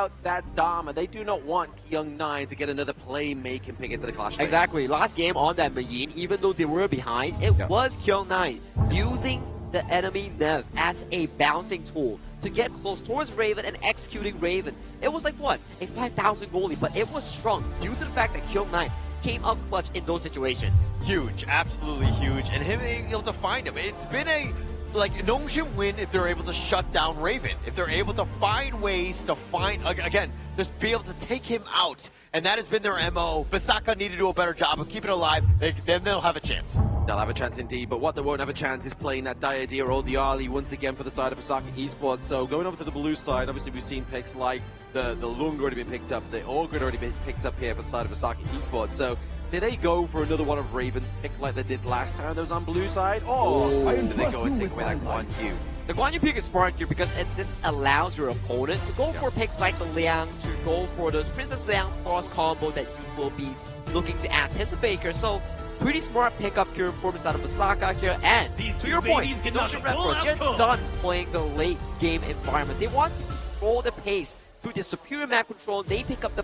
about that Dharma. They do not want Kyung9 to get another playmaking pick into the clash. Exactly. Last game on that Mayin, even though they were behind, it was Kyung9 using the enemy Nev as a bouncing tool to get close towards Raven and executing Raven. It was like what? A 5,000 goalie, but it was strong due to the fact that Kyung9 came up clutch in those situations. Huge, absolutely huge, and him being able to find him. It's been a Nongshim win if they're able to shut down Raven. If they're able to find ways to find, again, just be able to take him out. And that has been their MO. Vesakha need to do a better job of keeping it alive. Then they'll have a chance. They'll have a chance indeed, but what they won't have a chance is playing that Diadea or the Ali once again for the side of Vesakha Esports. So going over to the blue side, obviously we've seen picks like the Lung already been picked up, the Org had already been picked up here for the side of Vesakha Esports. So did they go for another one of Raven's pick like they did last time that was on blue side? Or did they go and take away that Guan Yu? The Guan Yu pick is smart here because this allows your opponent to go for picks like the Liang, to go for those Princess Liang cross combo that you will be looking to anticipate here. So pretty smart pickup here for the side of Vesakha here. And to your point, Nongshim RedForce, they're done playing the late game environment. They want to control the pace through the superior map control. They pick up the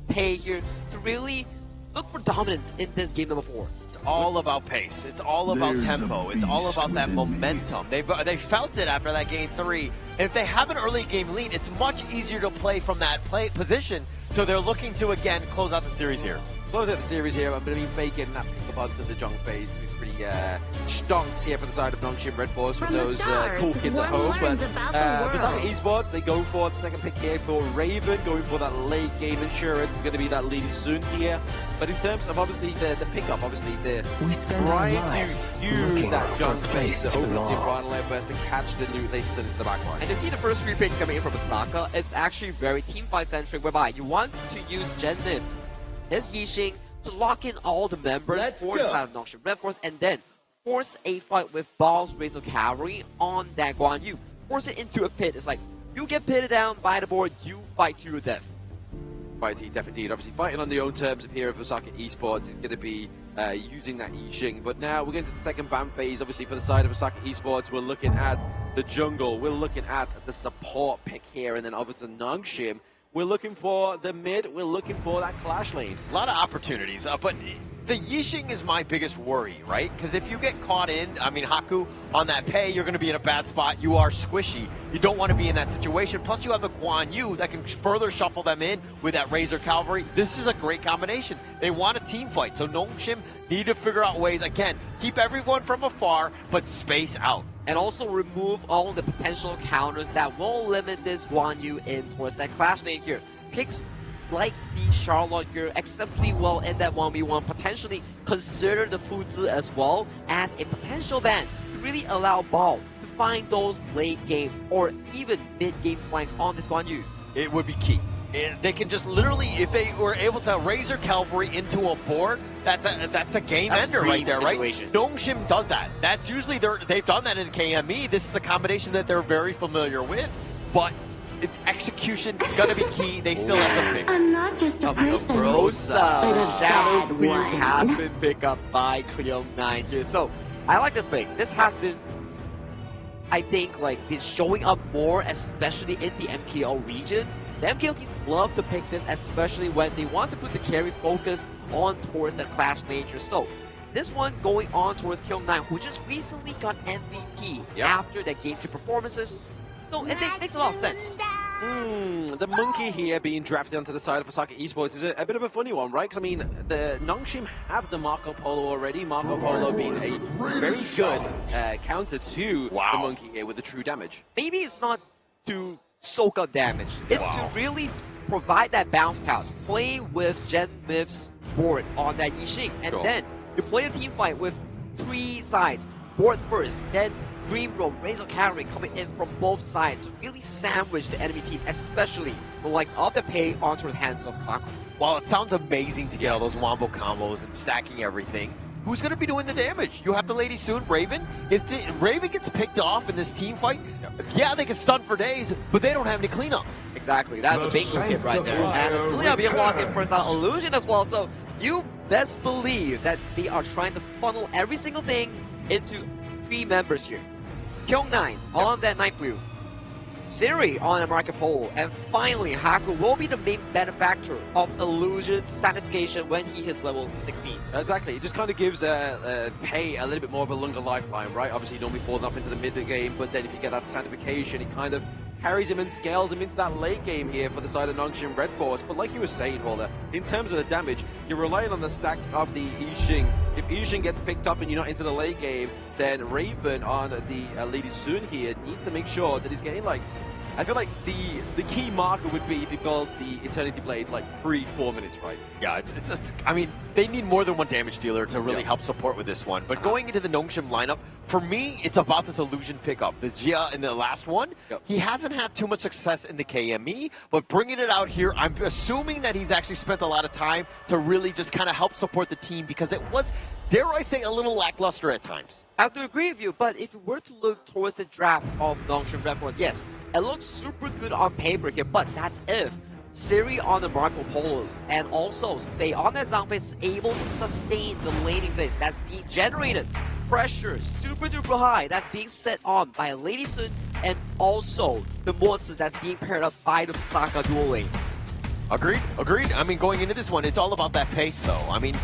pay here to really look for dominance in this game number 4. It's all about pace. It's all about tempo. It's all about that momentum. They felt it after that game 3. And if they have an early game lead, it's much easier to play from that position. So they're looking to, again, close out the series here. Close out the series here. I'm going to be faking that pick up onto the Jung phase. Pretty stonks here for the side of Nongshim RedForce with those cool kids at home. But Vesakha Esports, they go for the second pick here for Raven, going for that late game insurance. It's going to be that leading soon here. But in terms of obviously the pickup, obviously they're trying to use that Jung phase to open up the final air burst and catch the loot later into the back line. And to see the first 3 picks coming in from Vesakha, it's actually very teamfight centric, whereby you want to use Jen-Nim, his Yixing, to lock in all the members for the side of Nongshim RedForce, and then force a fight with Balls Razor Cavalry on that Guan Yu. Force it into a pit. It's like, you get pitted down by the board, you fight to your death. Fight to your death indeed. Obviously fighting on the own terms of here of Vesakha Esports is going to be using that Yixing. But now we're getting to the second ban phase. Obviously for the side of Vesakha Esports, we're looking at the jungle. We're looking at the support pick here, and then obviously Nongshim. We're looking for the mid. We're looking for that clash lane. A lot of opportunities, but the Yixing is my biggest worry, right? Because if you get caught in, I mean, Haku, on that pay, you're going to be in a bad spot. You are squishy. You don't want to be in that situation. Plus, you have the Guan Yu that can further shuffle them in with that Razor Cavalry. This is a great combination. They want a team fight. So Nongshim need to figure out ways, again, keep everyone from afar, but space out. And also remove all the potential counters that will limit this Guan Yu in towards that clash lane here. Picks like the Charlotte here exceptionally well in that 1v1. Potentially consider the Fuzi as well as a potential ban to really allow Ball to find those late game or even mid game flanks on this Guan Yu. It would be key. They can just literally, if they were able to Razor Cavalry into a board, that's a game ender right there, situation. Right? Nongshim does that. That's usually they've done that in KME. This is a combination that they're very familiar with, but execution gonna be key. They still have some picks. I'm not just a person, Brosa Shadow Blue has been picked up by Kyung9 here. So I like this pick. This has been, I think, like, been showing up more, especially in the MKO regions. The MKO teams love to pick this, especially when they want to put the carry focus on towards the clash nature. So this one going on towards Kyung9, who just recently got MVP after their game 2 performances. So it makes a lot of sense. The monkey here being drafted onto the side of Vesakha Esports is a bit of a funny one, right? Because, I mean, the Nongshim have the Marco Polo already. Marco Polo being a very good counter to the monkey here with the true damage. Maybe it's not to soak up damage. It's to really provide that bounce house. Play with Jen Miv's board on that Yixing. And then you play a team fight with 3 sides. Board first, then Dream Roll, Razor Cavalry coming in from both sides to really sandwich the enemy team, especially the likes of the pay onto the hands of Kaku. While it sounds amazing to get all those wombo combos and stacking everything, who's going to be doing the damage? You have the lady soon, Raven. If Raven gets picked off in this team fight, they can stun for days, but they don't have any cleanup. Exactly, that's a bingo kit right there. And it's still being locked in for an illusion as well, so you best believe that they are trying to funnel every single thing into 3 members here. Kyung9 on that night blue. Siri on the Marco Polo, and finally Haku will be the main benefactor of illusion sanification when he hits level 16. Exactly, it just kind of gives Pei a little bit more of a longer lifeline, right? Obviously you normally fall off into the mid game, but then if you get that sanification, it kind of carries him and scales him into that late game here for the side of Nongshim RedForce. But like you were saying, Holder, in terms of the damage, you're relying on the stacks of the Yixing. If Yixing gets picked up and you're not into the late game, then Raven on the Lady Sun here needs to make sure that he's getting like, I feel like the key marker would be if he builds the Eternity Blade like pre-4 minutes, right? Yeah, it's I mean, they need more than one damage dealer to really help support with this one. But going into the Nongshim lineup, for me, it's about this illusion pickup. The Jia in the last one, he hasn't had too much success in the KME, but bringing it out here, I'm assuming that he's actually spent a lot of time to really just kind of help support the team because it was, dare I say, a little lackluster at times. I have to agree with you, but if we were to look towards the draft of Nongshim RedForce, yes, it looks super good on paper here, but that's if Siri on the Marco Polo and also Faye on that Zhangfei is able to sustain the laning phase that's being generated. Pressure super duper high that's being set on by Lady Sun and also the monster that's being paired up by the Vesakha dual lane. Agreed. I mean, going into this one, it's all about that pace, though. I mean,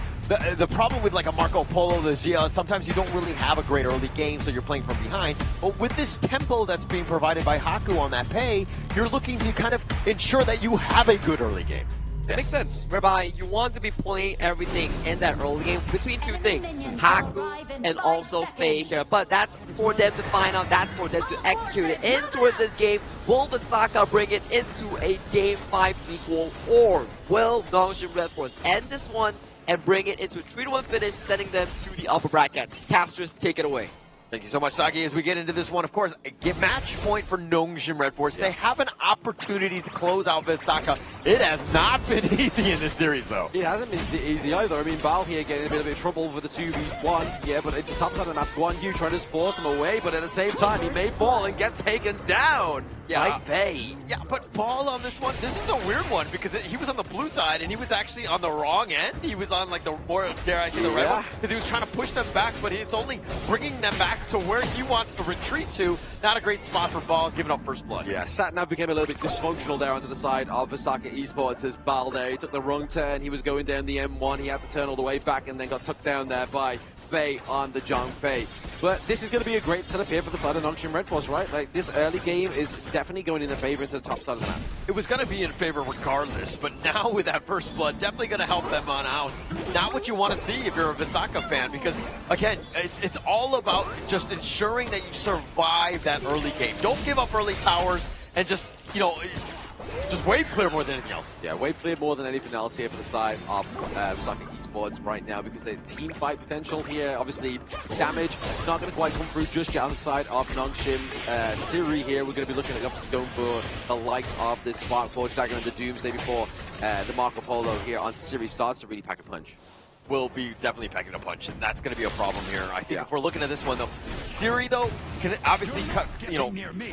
the problem with like a Marco Polo, the Jia, sometimes you don't really have a great early game, so you're playing from behind. But with this tempo that's being provided by Haku on that pay, you're looking to kind of ensure that you have a good early game. It makes sense, whereby you want to be playing everything in that early game between two things, Haku and also Faye here. But that's for them to find out, that's for them to execute it in towards this game. Will Vesakha bring it into a Game 5 equal, or will Nongshim RedForce end this one and bring it into a 3-1 finish, sending them to the upper brackets? Casters, take it away. Thank you so much, Saki. As we get into this one, of course, a match point for Nongshim RedForce. They have an opportunity to close out Vesakha. It has not been easy in this series, though. It hasn't been easy either. I mean, Val here getting a bit of trouble for the 2v1. Yeah, but at the top side of the map, Guan Yu trying to support him away, but at the same time, he may fall and gets taken down. Yeah, Faye. Yeah, but Paul on this one, this is a weird one because he was on the blue side and he was actually on the wrong end. He was on like the more, dare I say, the red one, because he was trying to push them back, but it's only bringing them back to where he wants to retreat to. Not a great spot for Ball, giving up first blood. Yeah, Satnav became a little bit dysfunctional there onto the side of Vesakha Esports as Bal there. He took the wrong turn. He was going down the M1. He had to turn all the way back and then got took down there by Faye on the Zhangfei. But this is going to be a great setup here for the side of Nongshim RedForce, right? Like, this early game is definitely going in their favor into the top side of the map. It was going to be in favor regardless, but now with that first blood, definitely going to help them on out. Not what you want to see if you're a Vesakha fan, because, again, it's all about just ensuring that you survive that early game. Don't give up early towers and just, you know, just wave clear more than anything else. Yeah, wave clear more than anything else here for the side of Vesakha Esports right now, because their team fight potential here, obviously damage, not going to quite come through just yet on the side of Nongshim. Siri here, we're going to be looking at obviously going for the likes of the Spark Forge Dagger and the Doomsday before the Marco Polo here on Siri starts to really pack a punch. Will be definitely packing a punch, and that's going to be a problem here. I think if we're looking at this one, though, Siri, though, can obviously cut,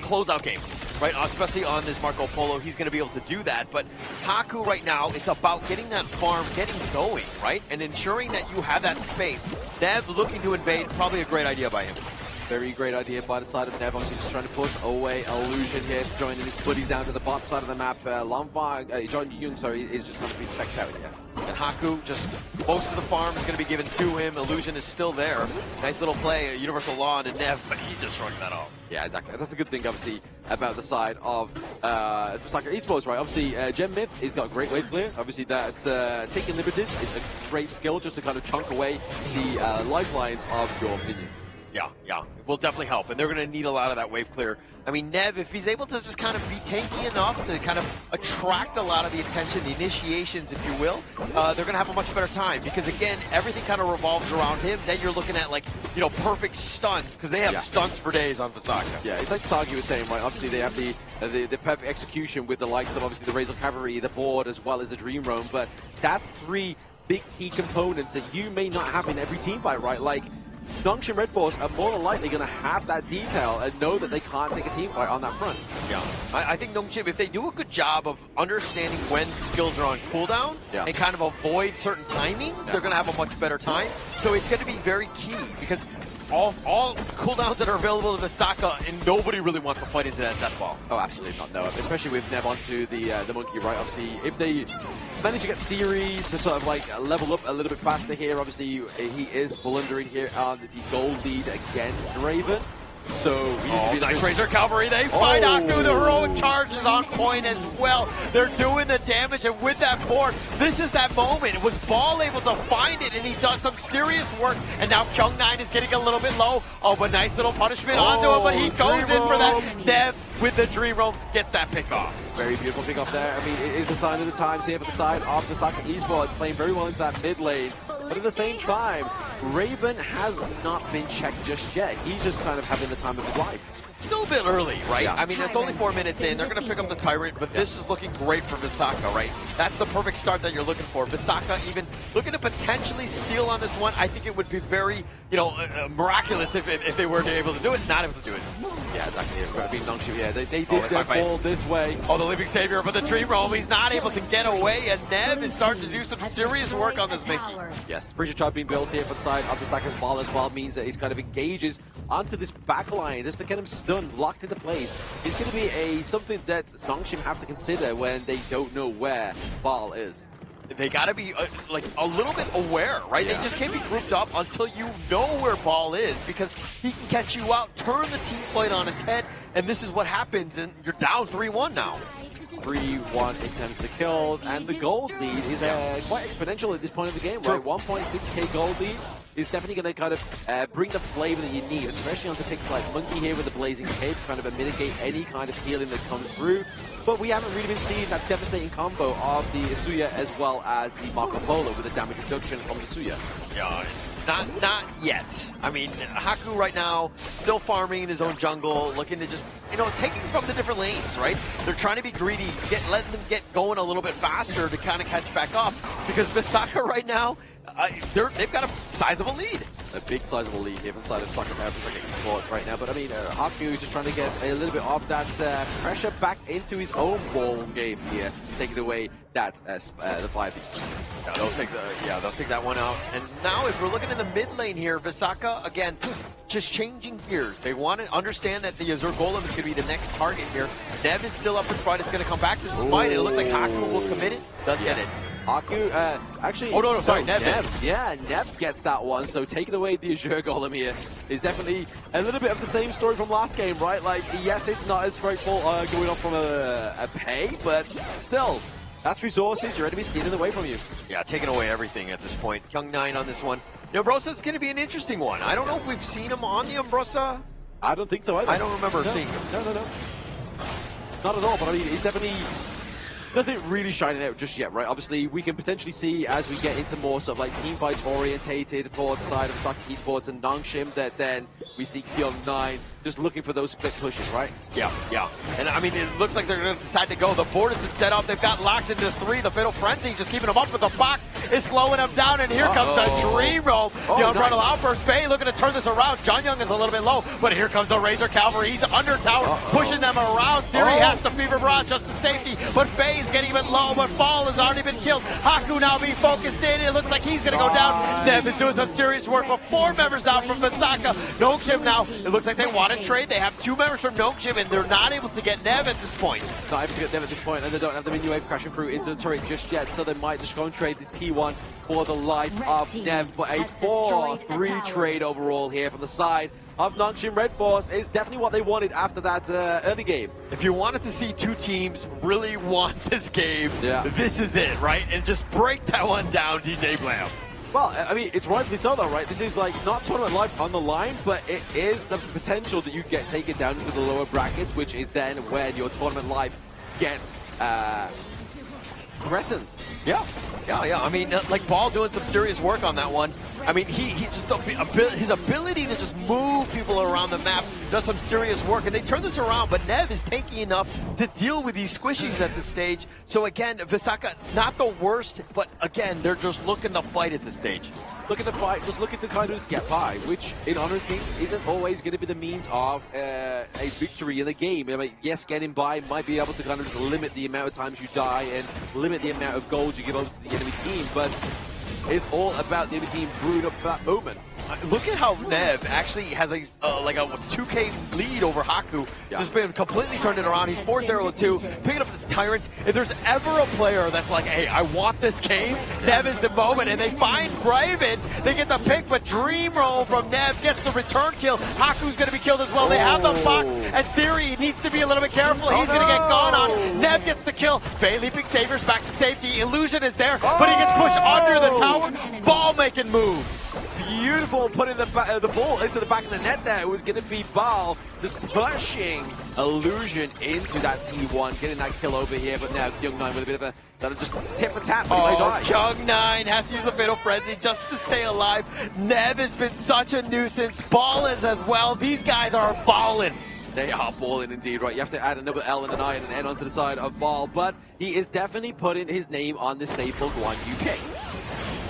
close out games, right? Especially on this Marco Polo, he's going to be able to do that. But Haku right now, it's about getting that farm, getting going, right? And ensuring that you have that space. Nev looking to invade, probably a great idea by him. Very great idea by the side of Nev, obviously just trying to push away Illusion here, joining his buddies down to the bot side of the map. John Young, sorry, is just going to be checked out here. And Haku, just most of the farm is going to be given to him. Illusion is still there. Nice little play, Universal Law into Nev, but he just shrugs that off. Yeah, exactly. That's a good thing, obviously, about the side of Vesakha Esports, right? Obviously, Gem Myth, he's got a great wave clear. Obviously, that's taking liberties is a great skill just to kind of chunk away the lifelines of your minions. Yeah, it will definitely help, and they're going to need a lot of that wave clear. I mean, Nev, if he's able to just kind of be tanky enough to kind of attract a lot of the attention, the initiations, if you will, they're going to have a much better time, because again, everything kind of revolves around him. Then you're looking at, like, perfect stuns, because they have stuns for days on Vesakha. Yeah, it's like Sagi was saying, right? Obviously, they have the perfect execution with the likes of, obviously, the Razor Cavalry, the board, as well as the Dream Roam, but that's three big key components that you may not have in every team fight, right? Like, Nongshim RedForce are more than likely going to have that detail and know that they can't take a team fight on that front. Yeah, I think Nongshim, if they do a good job of understanding when skills are on cooldown and kind of avoid certain timings, they're going to have a much better time. So it's going to be very key, because all cooldowns that are available to Vesakha, and nobody really wants to fight into that death ball. Oh, absolutely not. No, especially with Nev onto the monkey, right? Obviously, if they manage to get series to sort of like level up a little bit faster here, obviously he is blundering here on the gold lead against Raven. So he needs to be nice Razor Cavalry. They find Haku. The heroic charge is on point as well. They're doing the damage, and with that board, this is that moment. Was Ball able to find it, and he does some serious work. And now KIC2025 is getting a little bit low. Oh, but nice little punishment onto him, but he goes in for that. Nev with the Dream Roam gets that pick off. Very beautiful pick off there. I mean, it is a sign of the times here for the side of Vesakha Esports, playing very well into that mid lane. But at the same time, Raven has not been checked just yet. He's just kind of having the time of his life. Still a bit early, right? Yeah. I mean, it's only 4 minutes in. They're going to pick up the Tyrant, but this is looking great for Vesakha, right? That's the perfect start that you're looking for. Vesakha even looking to potentially steal on this one. I think it would be very, miraculous if they were able to do it. Not able to do it. Yeah, exactly. It's going to be Nongshim. Yeah, they did their ball this way. Oh, the Leaping Savior, but the Dream Roam, he's not able to get away, and Nev is starting to do some serious work on this Mickey. Yes, Bridge Charge being built here for the side of Vesakha's ball as well means that he's kind of engages onto this back line just to get him stunned, locked into place. It's going to be something that Nongshim have to consider when they don't know where Ball is. They got to be a little bit aware, right? Yeah. They just can't be grouped up until you know where Ball is, because he can catch you out, turn the team fight on its head, and this is what happens, and you're down 3-1 now. 3-1 in terms of the kills, and the gold lead is quite exponential at this point of the game, right? 1.6k gold lead is definitely going to kind of bring the flavor that you need, especially onto picks like Monkey here with the Blazing Cape, kind of mitigate any kind of healing that comes through. But we haven't really been seeing that devastating combo of the Isuya as well as the Marco Polo with the damage reduction from Isuya. Yeah, not yet. I mean, Haku right now still farming in his own jungle, looking to just, taking from the different lanes, right? They're trying to be greedy, letting them get going a little bit faster to kind of catch back up, because Vesakha right now, they've got a sizable lead. A big sizable lead here from the side of Vesakha Esports right now. But I mean, Haku is just trying to get a little bit of that pressure back into his own ball game here, taking away that the 5. Yeah, they'll take that one out. And now if we're looking in the mid lane here, Vesakha, again, just changing gears. They want to understand that the Azure Golem is going to be the next target here. Nev is still up in front. It's going to come back to Smite. It looks like Haku will commit it. Does get it. Haku, actually... Oh, no, sorry, Nev. Yeah, Nev gets that one, so taking away the Azure Golem here is definitely a little bit of the same story from last game, right? Like, yes, it's not as straightforward going off from a pay, but still, that's resources your enemy's stealing away from you. Yeah, taking away everything at this point. KIC2025 on this one. The Umbrosa's going to be an interesting one. I don't know if we've seen him on the Umbrosa. I don't think so either. I don't remember seeing him. No. Not at all, but I mean, he's definitely... nothing really shining out just yet, right? Obviously, we can potentially see as we get into more sort of like team fights orientated for the side of Vesakha Esports and Nongshim, that then we see KIC2025 just looking for those split pushes, right? Yeah. And I mean, it looks like they're going to decide to go. The board has been set up. They've got locked into 3. The Fatal Frenzy just keeping them up, but the box is slowing them down. And here comes the Dream Roam. The Unbridled Outburst. Faye looking to turn this around. John Young is a little bit low, but here comes the Razor Cavalry. He's under tower, pushing them around. Siri has to Fever Barrage just to safety, but Faye's getting even low, but Fall has already been killed. Haku now being focused in. It looks like he's going to go down. Nev is doing some serious work, but 4 members out from Vesakha. Nongshim now, it looks like they want to trade. They have 2 members from Nongshim, and they're not able to get Nev at this point. Not able to get Nev at this point, and they don't have the mini wave crashing through into the turret just yet, so they might just go and trade this T1 for the life of Nev. But a 4-3 trade overall here from the side of Nongshim. RedForce is definitely what they wanted after that early game. If you wanted to see 2 teams really want this game, this is it, right? And just break that one down, DJ Blam. Well, I mean, it's rightfully so though, right? This is like not tournament life on the line, but it is the potential that you get taken down into the lower brackets, which is then when your tournament life gets threatened. Yeah. I mean, like Ball doing some serious work on that one. I mean, he just his ability to just move people around the map does some serious work, and they turn this around. But Nev is tanky enough to deal with these squishies at this stage. So again, Vesakha not the worst, but again, they're just looking to fight at this stage. Looking to fight, just looking to kind of just get by, which in Honor of Kings isn't always going to be the means of a victory in the game. I mean, yes, getting by might be able to kind of just limit the amount of times you die and limit the amount of gold you give over to the enemy team, but it's all about the enemy team brewing up that moment. Look at how Nev actually has a like a 2K lead over Haku. Just been completely turned it around. He's 4-0-2, picking up the Tyrants. If there's ever a player that's like, hey, I want this game, Nev is the moment. And they find Raven. They get the pick, but Dream Roll from Nev gets the return kill. Haku's going to be killed as well. They have the fuck, and Siri needs to be a little bit careful. He's going to get gone on. Nev gets the kill. Faye Leaping Saviors back to safety. Illusion is there, but he gets pushed under the tower. Ball making moves. Beautiful, putting the ball into the back of the net there. It was going to be Ball just pushing Illusion into that T1, getting that kill over here. But now Young 9 with a bit of a that'll just tip for tap. Young 9 has to use a Fatal Frenzy just to stay alive. Nev has been such a nuisance. Ball is as well. These guys are balling. They are balling indeed, right? You have to add another L and an I and an N onto the side of Ball, but he is definitely putting his name on the staple Guan UK.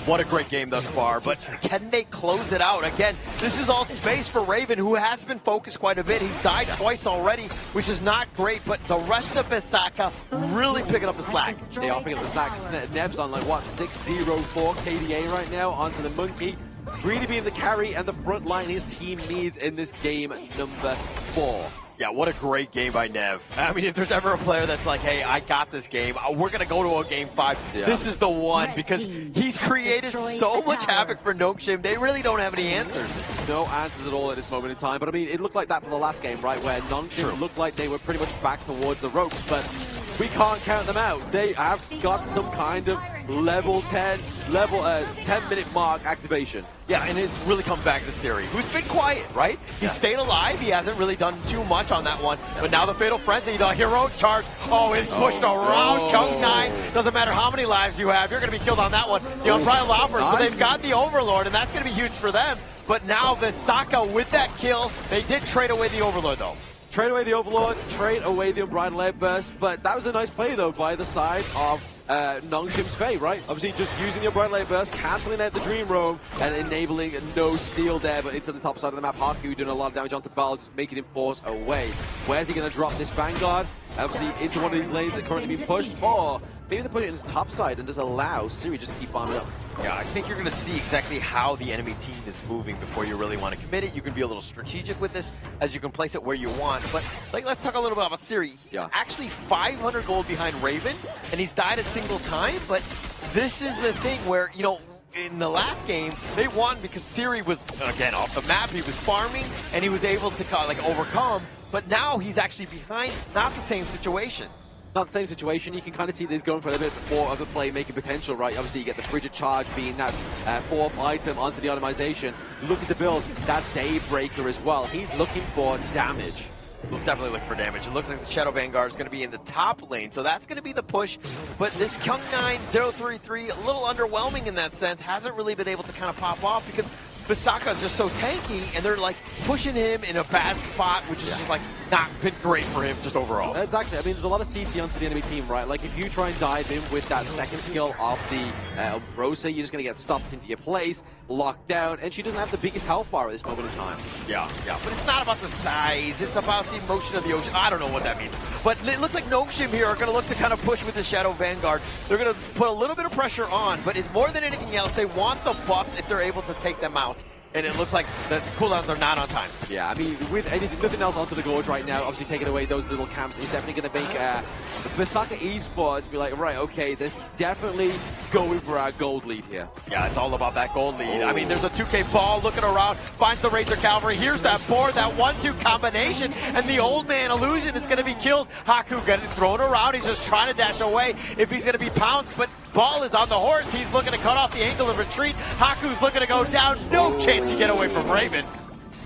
What a great game thus far, but can they close it out? Again, this is all space for Raven, who has been focused quite a bit. He's died twice already, which is not great, but the rest of Vesakha really picking up the slack. They are picking up the slack. Neb's on like, what, 604 KDA right now onto the Monkey. Really being the carry and the front line his team needs in this game number 4. Yeah, what a great game by Nev. I mean, if there's ever a player that's like, hey, I got this game, we're going to go to a game 5, this is the one, because he's created so much havoc for Nongshim. They really don't have any answers. No answers at all at this moment in time. But I mean, it looked like that for the last game, right, where Nongshim looked like they were pretty much back towards the ropes, but we can't count them out. They have got some kind of level 10 minute mark activation. Yeah, and it's really come back to Siri, who's been quiet, right? He's stayed alive. He hasn't really done too much on that one. But now the Fatal Frenzy, the heroic charge. Oh, it's pushed around Chunk 9. Doesn't matter how many lives you have, you're going to be killed on that one. The Unbridled Offers, but they've got the Overlord, and that's going to be huge for them. But now Vesakha with that kill, they did trade away the Overlord, though. Trade away the Overlord, trade away the Unbridled Airburst, but that was a nice play, though, by the side of Nongshim's Faye, right? Obviously just using the Unbridled Airburst, cancelling out the Dream Roam, and enabling no steal there, but into the top side of the map. Haku doing a lot of damage onto Bal, just making him force away. Where's he going to drop this Vanguard? Obviously, into one of these lanes that currently being pushed, or maybe they put it in his top side and just allow Siri just keep bombing up. Yeah, I think you're going to see exactly how the enemy team is moving before you really want to commit it. You can be a little strategic with this, as you can place it where you want. But like, let's talk a little bit about Siri. He's actually 500 gold behind Raven, and he's died a single time. But this is the thing where, you know, in the last game, they won because Siri was, again, off the map. He was farming, and he was able to like overcome. But now he's actually behind, not the same situation. Not the same situation. You can kind of see this going for a little bit more of a playmaking potential, right? Obviously, you get the Frigid Charge being that 4th item onto the automation. Looking to build that Daybreaker as well. He's looking for damage. We'll definitely look for damage. It looks like the Shadow Vanguard is going to be in the top lane, so that's going to be the push. But this Kyung 9 033, a little underwhelming in that sense, hasn't really been able to kind of pop off because Vesakha is just so tanky, and they're like pushing him in a bad spot, which is just like not been great for him just overall. Exactly. I mean, there's a lot of CC onto the enemy team, right? Like if you try and dive in with that second skill off the Rosa, you're just going to get stopped into your place, locked down, and she doesn't have the biggest health bar at this moment in time. Yeah. But it's not about the size, it's about the motion of the ocean. I don't know what that means. But it looks like Nongshim here are going to look to kind of push with the Shadow Vanguard. They're going to put a little bit of pressure on, but it's more than anything else, they want the buffs if they're able to take them out. And it looks like the cooldowns are not on time. Yeah, I mean, with nothing else onto the Gorge right now, obviously taking away those little camps is definitely going to make Vesakha Esports be like, right, okay, this definitely going for our gold lead here. Yeah, it's all about that gold lead. I mean, there's a 2K Ball looking around, finds the Razor Cavalry. Here's that board, that 1-2 combination, and the old man Illusion is going to be killed. Haku getting thrown around. He's just trying to dash away if he's going to be pounced, but Ball is on the horse. He's looking to cut off the angle of retreat. Haku's looking to go down. No chance to get away from Raven.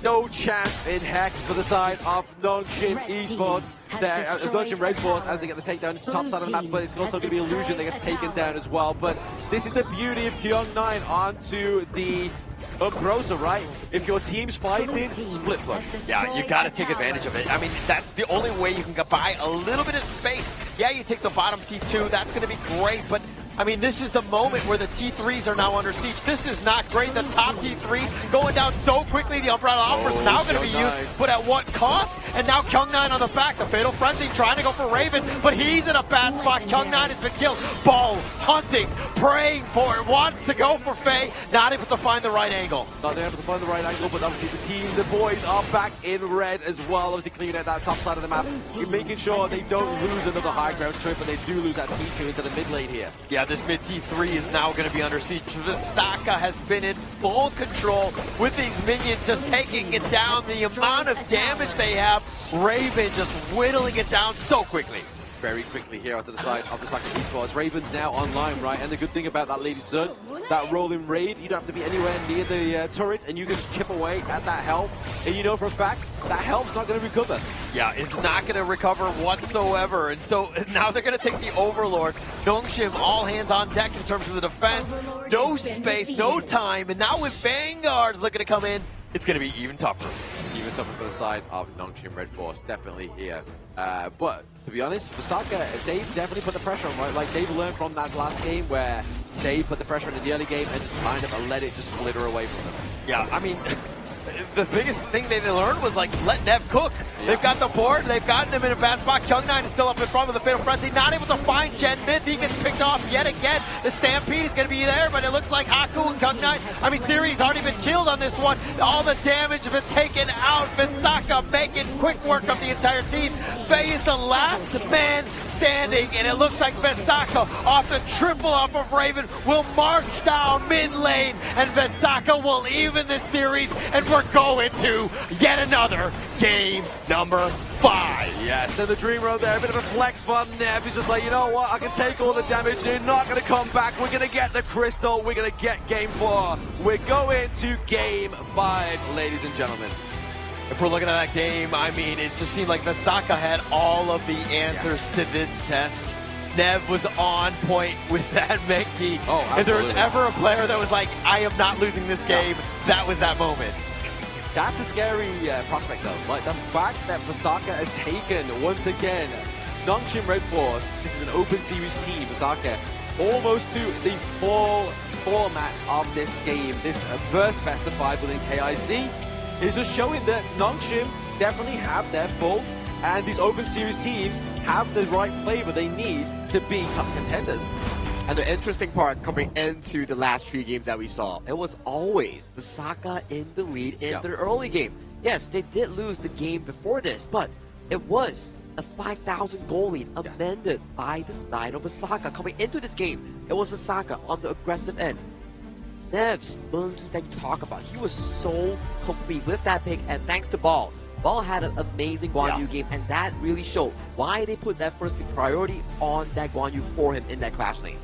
No chance in heck for the side of Nongshim Esports. Nongshim RedForce as they get the takedown to the top side of the map, but it's also going to be Illusion that gets taken down as well. But this is the beauty of Kyung 9 onto the Umbrosa, right? If your team's fighting, split push. Yeah, you got to take advantage of it. I mean, that's the only way you can buy a little bit of space. Yeah, you take the bottom T2, that's going to be great, but I mean, this is the moment where the T3s are now under siege. This is not great. The top T3 going down so quickly. The Umbrella Offer is now going to be used, but at what cost? And now Kyung 9 on the back. The Fatal Frenzy trying to go for Raven, but he's in a bad spot. Kyung 9 has been killed. Ball hunting, praying for it, wants to go for Faye, not able to find the right angle. Not able to find the right angle, but obviously the team, the boys are back in red as well. Obviously cleaning out that top side of the map, making sure they don't lose another high ground trip, but they do lose that T2 into the mid lane here. Yeah, this mid T3 is now going to be under siege. Vesakha has been in full control with these minions just taking it down. The amount of damage they have, Raven just whittling it down so quickly. Very quickly here onto the side of Vesakha Esports. Raven's now online, right? And the good thing about that Lady Sun, that rolling raid, you don't have to be anywhere near the turret, and you can just chip away at that health. And you know for a fact, that health's not going to recover. Yeah, it's not going to recover whatsoever. And so now they're going to take the Overlord. Nongshim, all hands on deck in terms of the defense. No space, no time. And now with Vanguards looking to come in, it's going to be even tougher. Even tougher for the side of Nongshim RedForce, definitely here. But to be honest, Vesakha, they've definitely put the pressure on, right? Like they've learned from that last game where they put the pressure in the early game and just kind of let it just flitter away from them. Yeah, I mean, the biggest thing they learned was like, let Nev cook. Yeah. They've got the board, they've gotten him in a bad spot. KIC2025 is still up in front with the Fatal Frenzy, not able to find Gen Mid. He gets picked off yet again. The Stampede is going to be there, but it looks like Haku and KIC2025, I mean, Siri's already been killed on this one. All the damage has been taken out. Vesakha making quick work of the entire team. Faye is the last man standing, and it looks like Vesakha, off the triple off of Raven, will march down mid lane, and Vesakha will even the series, and we're going to yet another game number 5. Yes, and the Dream Road there, a bit of a flex from Nev. He's just like, you know what, I can take all the damage, they're not going to come back, we're going to get the crystal, we're going to get game 4. We're going to game 5, ladies and gentlemen. If we're looking at that game, I mean, it just seemed like Vesakha had all of the answers to this test. Nev was on point with that Menki. Oh, if there was ever a player that was like, I am not losing this game, that was that moment. That's a scary prospect though. Like the fact that Vesakha has taken, once again, Nongshim RedForce, this is an open series team, Vesakha, almost to the full format of this game, this first best of 5 within KIC, is just showing that Nongshim definitely have their faults, and these open series teams have the right flavor they need to be top contenders. And the interesting part coming into the last 3 games that we saw, it was always Vesakha in the lead in the early game. Yes, they did lose the game before this, but it was a 5,000 goal lead amended by the side of Vesakha. Coming into this game, it was Vesakha on the aggressive end. Nev's monkey that you talk about, he was so complete with that pick, and thanks to Ball. Ball had an amazing Guan Yu game, and that really showed why they put that first pick priority on that Guan Yu for him in that clash lane.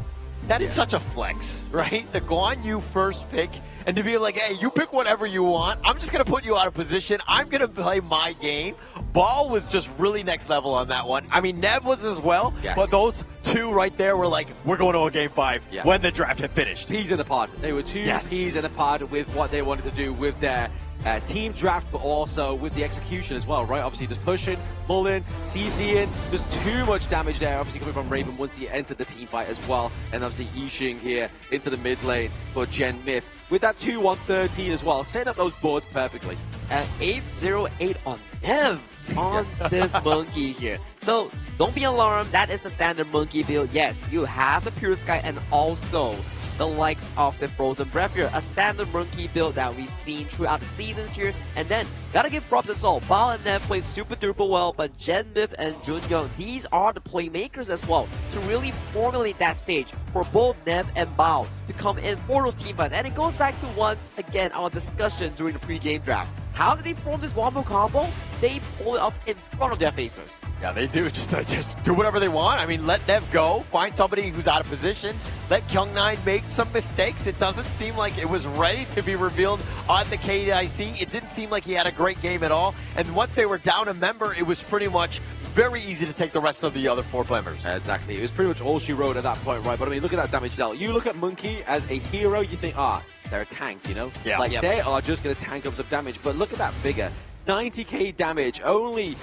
That is such a flex, right? The Guan Yu first pick, and to be like, hey, you pick whatever you want. I'm just going to put you out of position. I'm going to play my game. Ball was just really next level on that one. I mean, Nev was as well, but those two right there were like, we're going to a game 5 when the draft had finished. Peas in the pod. They were two peas in the pod with what they wanted to do with their team draft, but also with the execution as well, right? Obviously just pushing, pulling, CCing, there's too much damage there, obviously coming from Raven once he entered the team fight as well, and obviously Yixing here into the mid lane for Gen Myth with that 2-1-13 as well, setting up those boards perfectly. At 808 on Nev on this monkey here. So don't be alarmed, that is the standard monkey build. Yes, you have the Pure Sky and also the likes of the Frozen Breath here, a standard monkey build that we've seen throughout the seasons here. And then, gotta give props to all. Bao and Nev play super duper well, but Gen Myth and Junyoung, these are the playmakers as well to really formulate that stage for both Nev and Bao to come in for those team fights. And it goes back to once again our discussion during the pre-game draft. How did they form this wombo combo? They pull it up in front of their faces. Yeah, they do. Just do whatever they want. I mean, let Nev go. Find somebody who's out of position. Let KIC2025 make some mistakes. It doesn't seem like it was ready to be revealed on the KIC. It didn't seem like he had a great game at all. And once they were down a member, it was pretty much very easy to take the rest of the other 4 members. Exactly. It was pretty much all she wrote at that point, right? But I mean, look at that damage dealt. You look at Monkey as a hero, you think, they're a tank, you know? Yeah. Like, they are just going to tank up some damage. But look at that figure. 90k damage, only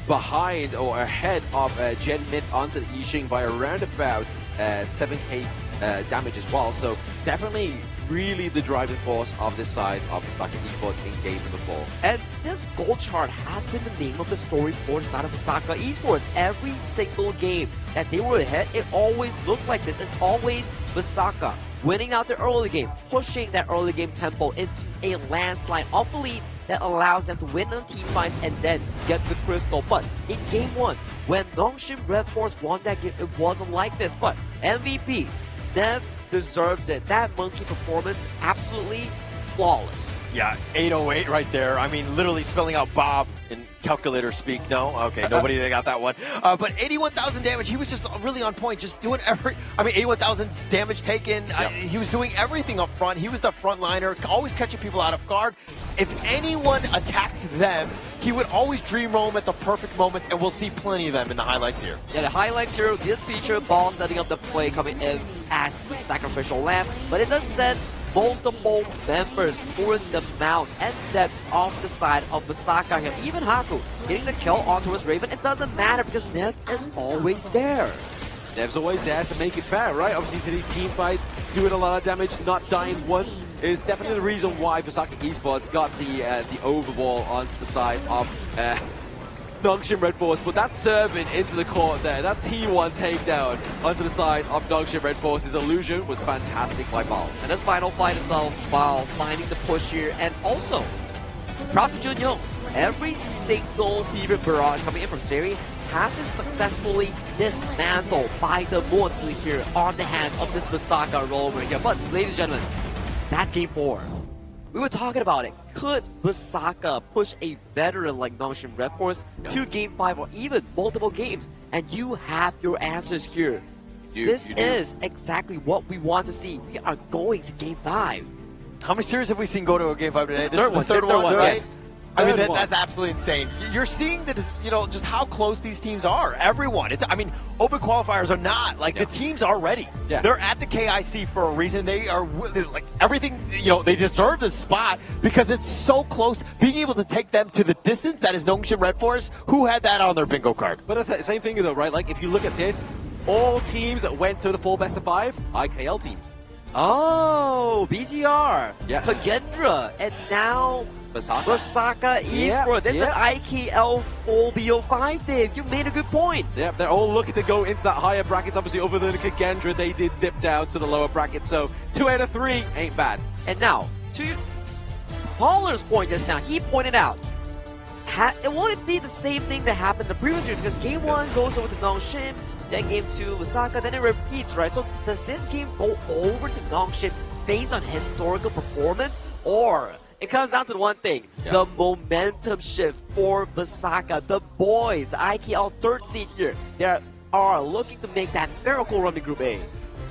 behind or ahead of Gen Myth onto the Yixing by around about 7k damage as well. So definitely really the driving force of this side of Vesakha Esports in game number 4. And this gold chart has been the name of the story for the side of Vesakha Esports. Every single game that they were ahead, it always looked like this. It's always Vesakha winning out the early game, pushing that early game tempo into a landslide of the lead that allows them to win on team fights and then get the crystal. But in game 1, when Nongshim RedForce won that game, it wasn't like this. But MVP, Nev deserves it. That monkey performance, absolutely flawless. Yeah, 808 right there. I mean, literally spelling out Bob in calculator speak. No? Okay, nobody got that one. But 81,000 damage, he was just really on point, just doing 81,000 damage taken. Yep. He was doing everything up front. He was the frontliner, always catching people out of guard. If anyone attacked them, he would always dream roam at the perfect moments, and we'll see plenty of them in the highlights here. Yeah, the highlights here, this feature, ball setting up the play coming in as the sacrificial lamb, but it does send multiple members towards the mouse and depths off the side of Vesakha here. Even Haku getting the kill onto his Raven, it doesn't matter because Nev is always there. Nev's always there to make it fair, right? Obviously, to these team fights, doing a lot of damage, not dying once, is definitely the reason why Vesakha Esports got the overball onto the side of Nongshim RedForce. But that serving into the court there, that T1 takedown onto the side of Nongshim RedForce's illusion was fantastic by Bal. And this final fight itself, while finding the push here, and also, props to Junyoung. Every single Fever Barrage coming in from Seri has been successfully dismantled by the Motsu here on the hands of this Vesakha roller here. But, ladies and gentlemen, that's game 4. We were talking about it. Could Vesakha push a veteran like Nongshim RedForce to game 5 or even multiple games? And you have your answers here. This is exactly what we want to see. We are going to game 5. How many series have we seen go to a game 5 today? This Third is the one, third third one, one, right? yes. I mean, that's absolutely insane. You're seeing that, just how close these teams are. Everyone. I mean, open qualifiers are not. Like, the teams are ready. Yeah. They're at the KIC for a reason. They are, like, everything, they deserve this spot because it's so close. Being able to take them to the distance that is Nongshim RedForce, who had that on their bingo card? But the same thing, though, right? Like, if you look at this, all teams that went to the full best of 5, IKL teams. Oh, BTR, Yeah. KAGENDRA, and now Vesakha. Esports. Yeah, It's yeah. an IKL full BO5, Dave. You made a good point. Yeah, they're all looking to go into that higher brackets. Obviously, other than KAGENDRA, they did dip down to the lower brackets. So 2 out of 3 ain't bad. And now, to Pauler's point just now, he pointed out, will it be the same thing that happened the previous year? Because game 1 goes over to Nongshim, then game 2, Vesakha, then it repeats, right? So does this game go over to Nongshim based on historical performance? Or it comes down to one thing, the momentum shift for Vesakha, the boys, the IKL 3rd seed here, they are looking to make that miracle run to Group A.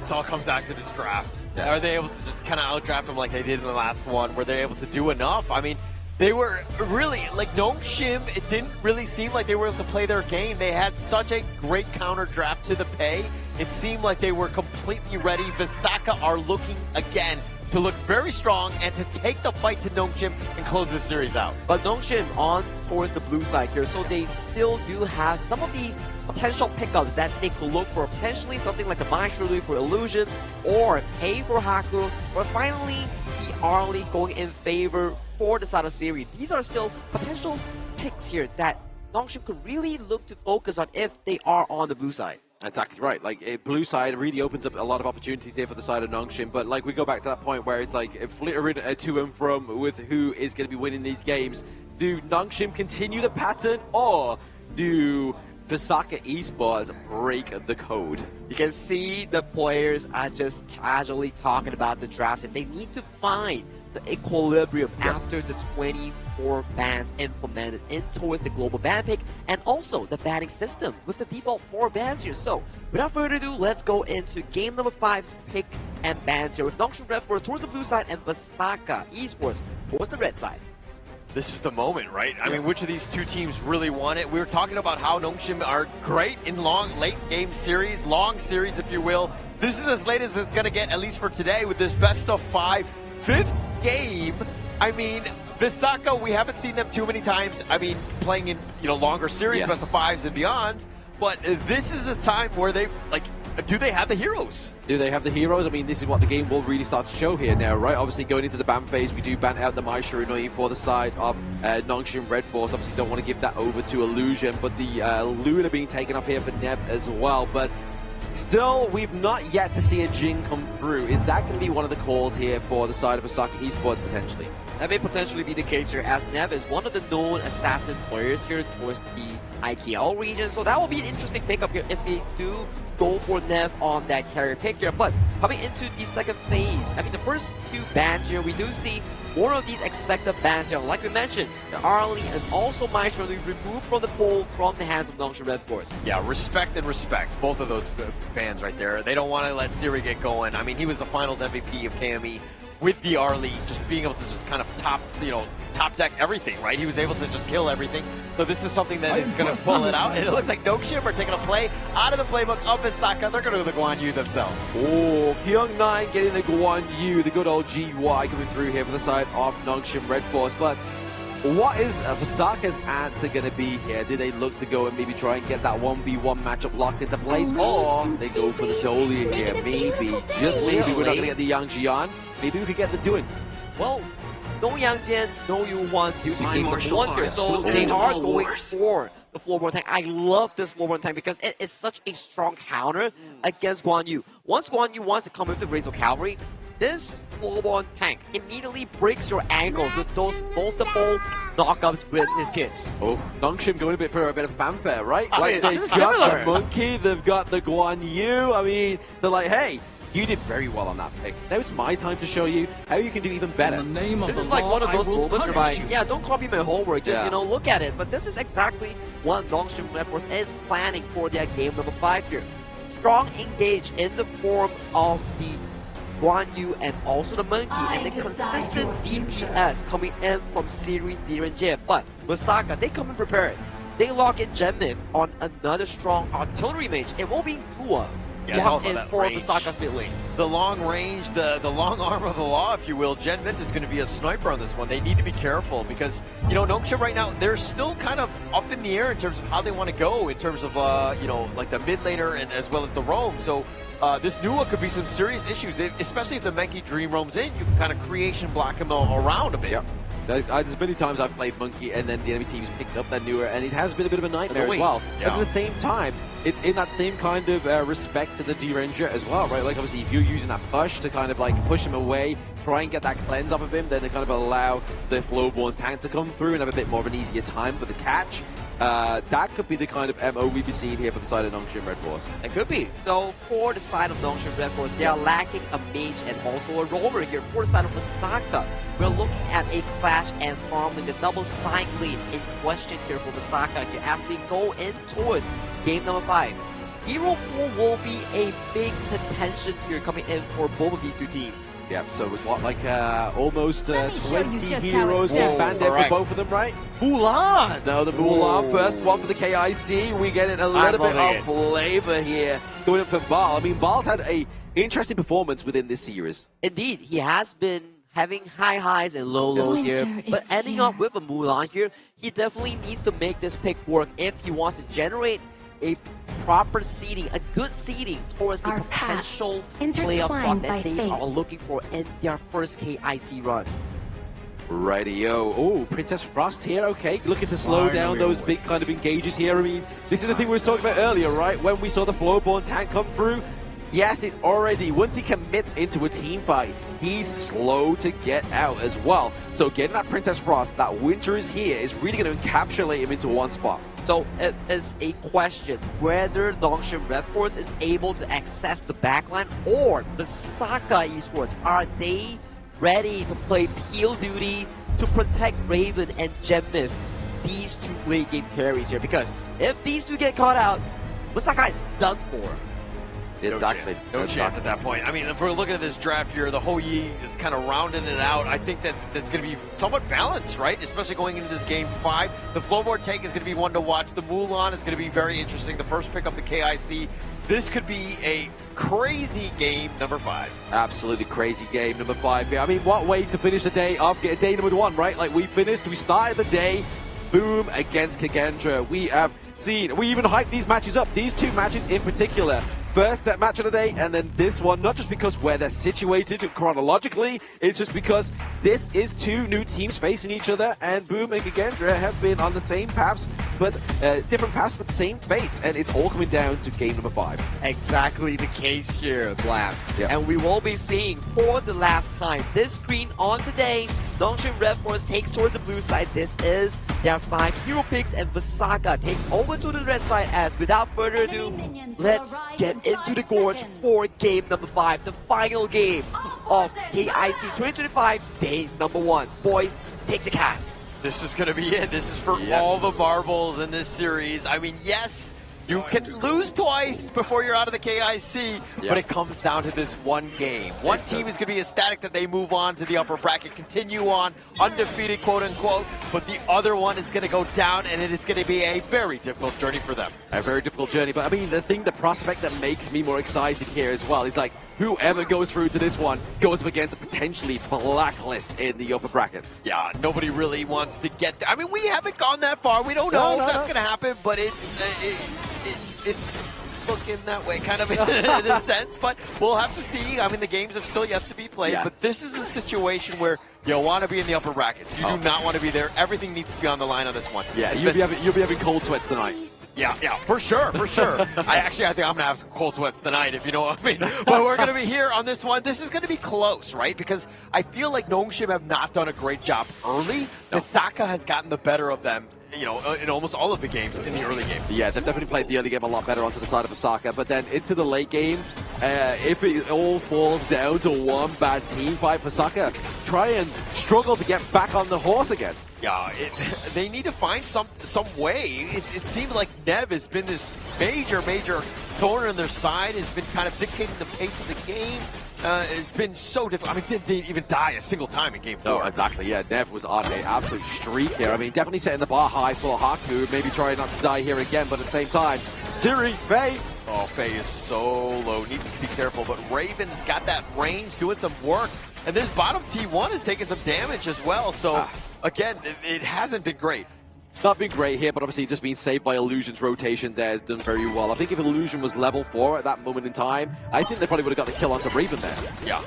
It all comes back to this draft. Yes. Are they able to just kind of outdraft them like they did in the last one? Were they able to do enough? I mean, they were really, like Nongshim, it didn't really seem like they were able to play their game. They had such a great counter draft to the pay. It seemed like they were completely ready. Vesakha are looking again to look very strong and to take the fight to Nongshim and close this series out. But Nongshim on towards the blue side here, so they still do have some of the potential pickups that they could look for, potentially something like a Maestro for Illusion, or Pay for Haku, or finally the Arlie going in favor for the side of Seri. These are still potential picks here that Nongshim could really look to focus on if they are on the blue side. Exactly right. Like, blue side really opens up a lot of opportunities here for the side of Nongshim. But, like, we go back to that point where it's like flittering to and from with who is going to be winning these games. Do Nongshim continue the pattern, or do Vesakha Esports break the code? You can see the players are just casually talking about the drafts, and they need to find the equilibrium after the 24 bans implemented in towards the global ban pick, and also the banning system with the default 4 bans here. So without further ado, let's go into game number 5's pick and bans here with Nongshim RedForce towards the blue side and Vesakha Esports towards the red side. This is the moment, right? I mean, which of these two teams really want it? We were talking about how Nongshim are great in late game series, long series, if you will. This is as late as it's going to get, at least for today, with this best of 5, 5th game. I mean, Vesakha, we haven't seen them too many times. I mean, playing in longer series, best of 5s and beyond. But this is a time where they do they have the heroes? Do they have the heroes? I mean, this is what the game will really start to show here now, right? Obviously, going into the ban phase, we do ban out the Maestro Inui for the side of Nongshim RedForce. Obviously, don't want to give that over to Illusion, but the Luna being taken off here for Neb as well. But still, we've not yet to see a Jin come through. Is that going to be one of the calls here for the side of Vesakha Esports, potentially? That may potentially be the case here, as Nev is one of the known assassin players here towards the IKL region. So that will be an interesting pickup here if they do go for Nev on that carrier pick here. But coming into the second phase, I mean, the first few bans here, we do see more of these expected bans here. Like we mentioned, Arlie and also Maestro will be removed from the pool from the hands of Nongshim RedForce. Yeah, respect and respect. Both of those bans right there. They don't want to let Siri get going. I mean, he was the finals MVP of KME. With the Arlie, just being able to just kind of top deck everything, right? He was able to just kill everything. So this is something that is going to pull it out. And it looks like Nongshim are taking a play out of the playbook of Vesakha. They're going to do the Guan Yu themselves. Oh, Kyung9 getting the Guan Yu, the good old GY coming through here for the side of Nongshim RedForce. But what is Vesakha's answer going to be here? Do they look to go and maybe try and get that 1v1 matchup locked into place? Or they go for the Dolia here? Maybe, just maybe, we're not going to get the Yang Jian. Maybe we could get the doing. Well, no Yang Jian, no Yu1 due to game number 1 here. So they are going for the floorboard tank. I love this floorboard tank because it is such a strong counter against Guan Yu. Once Guan Yu wants to come with the Razor Cavalry, this floorboard tank immediately breaks your ankles with those multiple knockups with his kids. Oh, Nongshim going a bit for a bit of fanfare, right? I mean, they've got the monkey, they've got the Guan Yu. I mean, they're like, hey, you did very well on that pick. Now it's my time to show you how you can do even better. This is like one of those moments where like, yeah, don't copy my homework, just, look at it. But this is exactly what Nongshim RedForce is planning for their game number 5 here. Strong engage in the form of the Guan Yu and also the monkey, and the consistent DPS coming in from Series D and J. But Vesakha, they come in prepared. They lock in Genmith on another strong artillery mage. It won't be Hua. Yeah, in for Vesakha's mid lane. The long range, the long arm of the law, if you will. Genmith is going to be a sniper on this one. They need to be careful because, Nongshim right now, they're still kind of up in the air in terms of how they want to go in terms of, like the mid laner and as well as the roam. So this Nua could be some serious issues, especially if the Menki Dream roams in. You can kind of creation block him around a bit. Yep. There's many times I've played Monkey and then the enemy team's picked up that Nua, and it has been a bit of a nightmare as well. Yeah. But at the same time, it's in that same kind of respect to the D-Ranger as well, right? Like, obviously, if you're using that push to kind of, like, push him away, try and get that cleanse off of him, then they kind of allow the Flowborn tank to come through and have a bit more of an easier time for the catch. That could be the kind of MO we've been seeing here for the side of Nongshim RedForce. It could be. So, for the side of Nongshim RedForce, they are lacking a mage and also a roamer here. For the side of Vesakha, we're looking at a clash and farming the double cycling in question here for Vesakha here as we go in towards game number 5. Hero 4 will be a big contention here coming in for both of these two teams. Yeah, so it was what, like almost 20 heroes being banned for both of them, right? Mulan! No, the Mulan first one for the KIC. We get a little bit of flavor here going up for Baal. I mean, Baal's had a interesting performance within this series. Indeed, he has been having high highs and low lows here, but ending up with a Mulan here, he definitely needs to make this pick work if he wants to generate a proper seeding, a good seeding towards the potential playoff spot that they are looking for in their first KIC run. Rightio. Oh, Princess Frost here. Okay, looking to slow down those big kind of engages here. I mean, this is the thing we were talking about earlier, right? When we saw the Flowborn tank come through, yes, it's already, once he commits into a team fight, he's slow to get out as well. So getting that Princess Frost, that winter is here, is really going to encapsulate him into one spot. So it is a question whether Nongshim RedForce is able to access the backline or Vesakha Esports. Are they ready to play peel duty to protect Raven and Genmith, these two late game carries here? Because if these two get caught out, Vesakha is done for. Exactly. No chance at that point. I mean, if we're looking at this draft here, the Hou Yi is kind of rounding it out. I think that that's going to be somewhat balanced, right? Especially going into this game 5. The Flowboard tank is going to be one to watch. The Mulan is going to be very interesting. The first pick up the KIC. This could be a crazy game number 5. Absolutely crazy game number 5 here. I mean, what way to finish the day of day number 1, right? Like, we started the day, boom, against KAGENDRA. We have seen, we even hyped these matches up. These two matches in particular, first match of the day, and then this one, not just because where they're situated chronologically, it's just because this is two new teams facing each other, and Boom and KAGENDRA have been on the same paths, but different paths, but same fates, and it's all coming down to game number 5. Exactly the case here, Blam. Yep. And we will be seeing for the last time this screen on today. Nongshim RedForce takes towards the blue side. This is their 5 hero picks, and Vesakha takes over to the red side. As without further ado, let's get into the gorge for game number 5, the final game of KIC 2025 day number 1. Boys, take the cast. This is going to be it. This is for all the marbles in this series. I mean, yes, you can lose twice before you're out of the KIC, but it comes down to this one game. One team is going to be ecstatic that they move on to the upper bracket, continue on, undefeated, quote-unquote, but the other one is going to go down, and it is going to be a very difficult journey for them. A very difficult journey, but I mean, the prospect that makes me more excited here as well is like, whoever goes through to this one goes up against a potentially blacklist in the upper brackets. Yeah, nobody really wants to get there. I mean, we haven't gone that far. We don't know if that's going to happen, but it's looking that way, kind of in a sense. But we'll have to see. I mean, the games have still yet to be played, but this is a situation where you want to be in the upper brackets. You do not want to be there. Everything needs to be on the line on this one. Yeah, you'll be having cold sweats tonight. Yeah, for sure. I think I'm going to have some cold sweats tonight, if you know what I mean. But we're going to be here on this one. This is going to be close, right? Because I feel like Nongshim have not done a great job early. Vesakha has gotten the better of them, you know, in almost all of the games in the early game. Yeah, they've definitely played the early game a lot better onto the side of Vesakha, but then into the late game, if it all falls down to one bad team fight, Vesakha try and struggle to get back on the horse again. Yeah, they need to find some way. It seems like Nev has been this major thorn in their side, has been kind of dictating the pace of the game. It's been so difficult. I mean, didn't even die a single time in game 4. No, exactly, yeah. Nev was on an absolute streak here. I mean, definitely setting the bar high for Haku, maybe trying not to die here again, but at the same time, Siri, Faye. Oh, Faye is so low, needs to be careful, but Raven's got that range, doing some work, and this bottom T1 is taking some damage as well, so again, it hasn't been great. Not been great here, but obviously just being saved by Illusion's rotation there, done very well. I think if Illusion was level 4 at that moment in time, I think they probably would have got the kill onto Raven there. Yeah.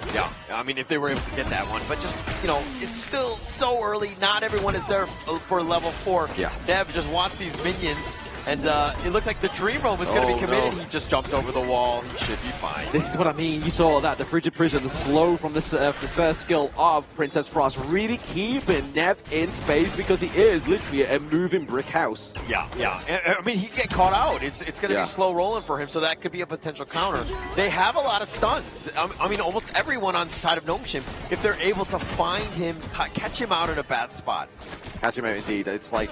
I mean, if they were able to get that one, but just, you know, it's still so early. Not everyone is there for level 4. Yeah. Nev just wants these minions. And it looks like the Dream Roam is going to be committed. No. He just jumps over the wall. He should be fine. This is what I mean. You saw that, the Frigid Prison, the slow from the first skill of Princess Frost, really keeping Nev in space because he is literally a moving brick house. Yeah. I mean, he can get caught out. It's going to be slow rolling for him, so that could be a potential counter. They have a lot of stuns. I mean, almost everyone on the side of Nongshim, if they're able to find him, catch him out in a bad spot. Catch him out indeed. It's like,